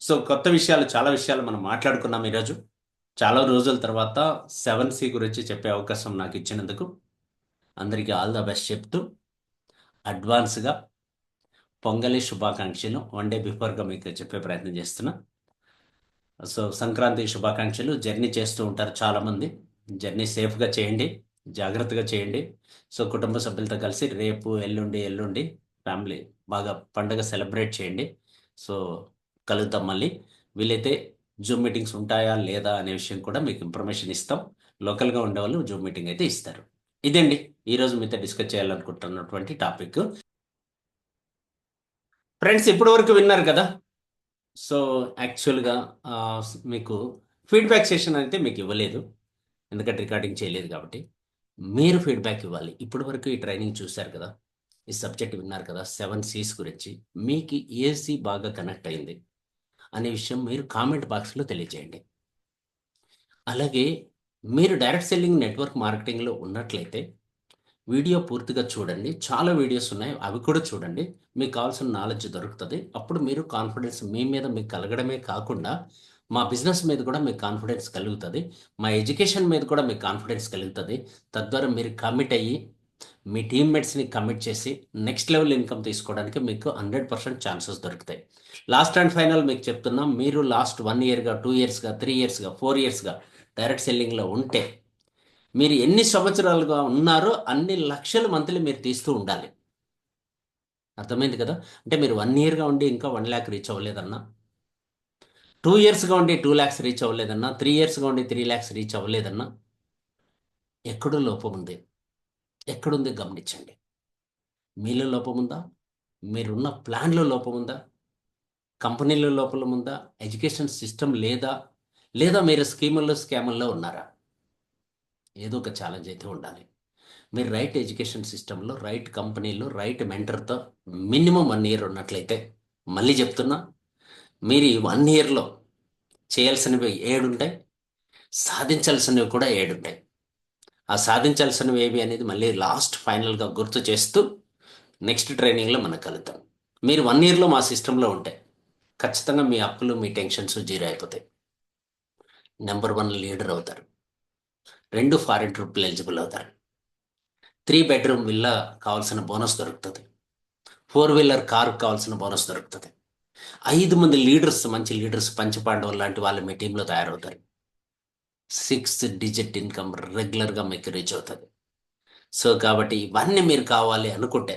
A: సో కొత్త విషయాలు, చాలా విషయాలు మనం మాట్లాడుకున్నాం ఈరోజు. చాలా రోజుల తర్వాత 7C గురించి చెప్పే అవకాశం నాకు ఇచ్చినందుకు అందరికీ ఆల్ ద బెస్ట్ చెప్తూ అడ్వాన్స్గా పొంగలి శుభాకాంక్షలు 1 డే బిఫోర్గా మీకు చెప్పే ప్రయత్నం చేస్తున్నా. సో సంక్రాంతి శుభాకాంక్షలు. జర్నీ చేస్తూ ఉంటారు చాలామంది, జర్నీ సేఫ్గా చేయండి, జాగ్రత్తగా చేయండి. సో కుటుంబ సభ్యులతో కలిసి రేపు ఎల్లుండి ఫ్యామిలీ బాగా పండగ సెలబ్రేట్ చేయండి. సో కలుద్దాం మళ్ళీ. వీలైతే జూమ్ మీటింగ్స్ ఉంటాయా లేదా అనే విషయం కూడా మీకు ఇన్ఫర్మేషన్ ఇస్తాం. లోకల్గా ఉండేవాళ్ళు జూమ్ మీటింగ్ అయితే ఇస్తారు. ఇదండి ఈరోజు మీతో డిస్కస్ చేయాలనుకుంటున్నటువంటి టాపిక్. ఫ్రెండ్స్ ఇప్పటి వరకు విన్నారు కదా. సో యాక్చువల్గా మీకు ఫీడ్బ్యాక్ సెషన్ అయితే మీకు ఇవ్వలేదు, ఎందుకంటే రికార్డింగ్ చేయలేదు కాబట్టి. మీరు ఫీడ్బ్యాక్ ఇవ్వాలి. ఇప్పటి వరకు ఈ ట్రైనింగ్ చూశారు కదా, ఈ సబ్జెక్ట్ విన్నారు కదా, 7 Cs గురించి. మీకు ఏ సి బాగా కనెక్ట్ అయింది అనే విషయం మీరు కామెంట్ బాక్స్లో తెలియజేయండి. అలాగే మీరు డైరెక్ట్ సెల్లింగ్ నెట్వర్క్ మార్కెటింగ్లో ఉన్నట్లయితే వీడియో పూర్తిగా చూడండి. చాలా వీడియోస్ ఉన్నాయి, అవి కూడా చూడండి. మీకు కావాల్సిన నాలెడ్జ్ దొరుకుతుంది. అప్పుడు మీరు కాన్ఫిడెన్స్ మీ మీద మీకు కలగడమే కాకుండా మా బిజినెస్ మీద కూడా మీకు కాన్ఫిడెన్స్ కలుగుతుంది. మా ఎడ్యుకేషన్ మీద కూడా మీకు కాన్ఫిడెన్స్ కలుగుతుంది. తద్వారా మీరు కమిట్ అయ్యి మీ టీమ్మేట్స్ని కమిట్ చేసి నెక్స్ట్ లెవెల్ ఇన్కమ్ తీసుకోవడానికి మీకు 100% ఛాన్సెస్ దొరుకుతాయి. లాస్ట్ అండ్ ఫైనల్ మీకు చెప్తున్నాం, మీరు లాస్ట్ 1 ఇయర్గా 2 ఇయర్స్గా 3 ఇయర్స్గా 4 ఇయర్స్గా డైరెక్ట్ సెల్లింగ్లో ఉంటే మీరు ఎన్ని సంవత్సరాలుగా ఉన్నారో అన్ని లక్షల మంత్లీ మీరు తీస్తూ ఉండాలి. అర్థమైంది కదా? అంటే మీరు 1 ఇయర్గా ఉండి ఇంకా 1 lakh రీచ్ అవ్వలేదన్నా, 2 ఇయర్స్గా ఉండి 2 lakhs రీచ్ అవ్వలేదన్నా, 3 ఇయర్స్గా ఉండి 3 lakhs రీచ్ అవ్వలేదన్నా, ఎక్కడో లోపం ఉంది. ఎక్కడుంది గమనించండి. మీలో లోపం ఉందా? మీరున్న ప్లాన్లో లోపం ఉందా? కంపెనీలో లోపం ఉందా? ఎడ్యుకేషన్ సిస్టమ్ లేదా? లేదా మీరు స్కీముల్లో స్కాముల్లో ఉన్నారా? ఏదో ఒక ఛాలెంజ్ అయితే ఉండాలి. మీరు రైట్ ఎడ్యుకేషన్ సిస్టంలో, రైట్ కంపెనీలో, రైట్ మెంటర్తో మినిమం 1 ఇయర్ ఉన్నట్లయితే, మళ్ళీ చెప్తున్నా, మీరు ఈ 1 ఇయర్లో చేయాల్సినవి 7 ఉంటాయి, సాధించాల్సినవి కూడా 7 ఉంటాయి. ఆ సాధించాల్సినవి ఏవి అనేది మళ్ళీ లాస్ట్ ఫైనల్గా గుర్తు చేస్తూ నెక్స్ట్ ట్రైనింగ్లో మనం కలుద్దాం. మీరు 1 ఇయర్లో మా సిస్టంలో ఉంటే ఖచ్చితంగా మీ అప్పులు, మీ టెన్షన్స్ జీరో అయిపోతాయి. నెంబర్ 1 లీడర్ అవుతారు. 2 ఫారిన్ ట్రిప్లు ఎలిజిబుల్ అవుతారు. 3 బెడ్రూమ్ విల్లా కావాల్సిన బోనస్ దొరుకుతుంది. 4 వీలర్ కారు కావాల్సిన బోనస్ దొరుకుతుంది. 5 మంది లీడర్స్, మంచి లీడర్స్, పంచపాండవులు లాంటి వాళ్ళు మీ టీంలో తయారవుతారు. 6 డిజిట్ ఇన్కమ్ రెగ్యులర్గా మీకు రీచ్ అవుతుంది. సో కాబట్టి ఇవన్నీ మీరు కావాలి అనుకుంటే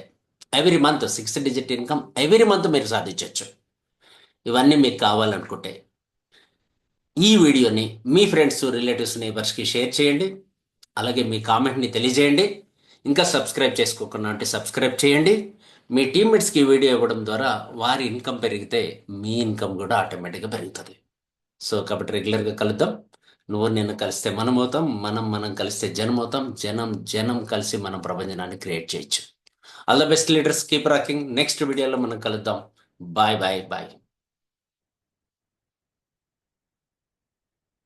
A: every month 6 digit income every month మీరు సాధించవచ్చు. ఇవన్నీ మీకు కావాలనుకుంటే ఈ వీడియోని మీ ఫ్రెండ్స్, రిలేటివ్స్, నైబర్స్కి షేర్ చేయండి. అలాగే మీ కామెంట్ని తెలియజేయండి. ఇంకా సబ్స్క్రైబ్ చేసుకోకుండా అంటే సబ్స్క్రైబ్ చేయండి. మీ టీమ్మేట్స్కి వీడియో ఇవ్వడం ద్వారా వారి ఇన్కమ్ పెరిగితే మీ ఇన్కమ్ కూడా ఆటోమేటిక్గా పెరుగుతుంది. సో కాబట్టి రెగ్యులర్గా కలుద్దాం. నువ్వు నేను కలిస్తే మనం అవుతాం, మనం కలిస్తే జనం అవుతాం, జనం కలిసి మనం ప్రపంచనాన్ని క్రియేట్ చేయొచ్చు. All the best leaders, keep rocking. Next వీడియోలో మనం కలుద్దాం. Bye bye bye.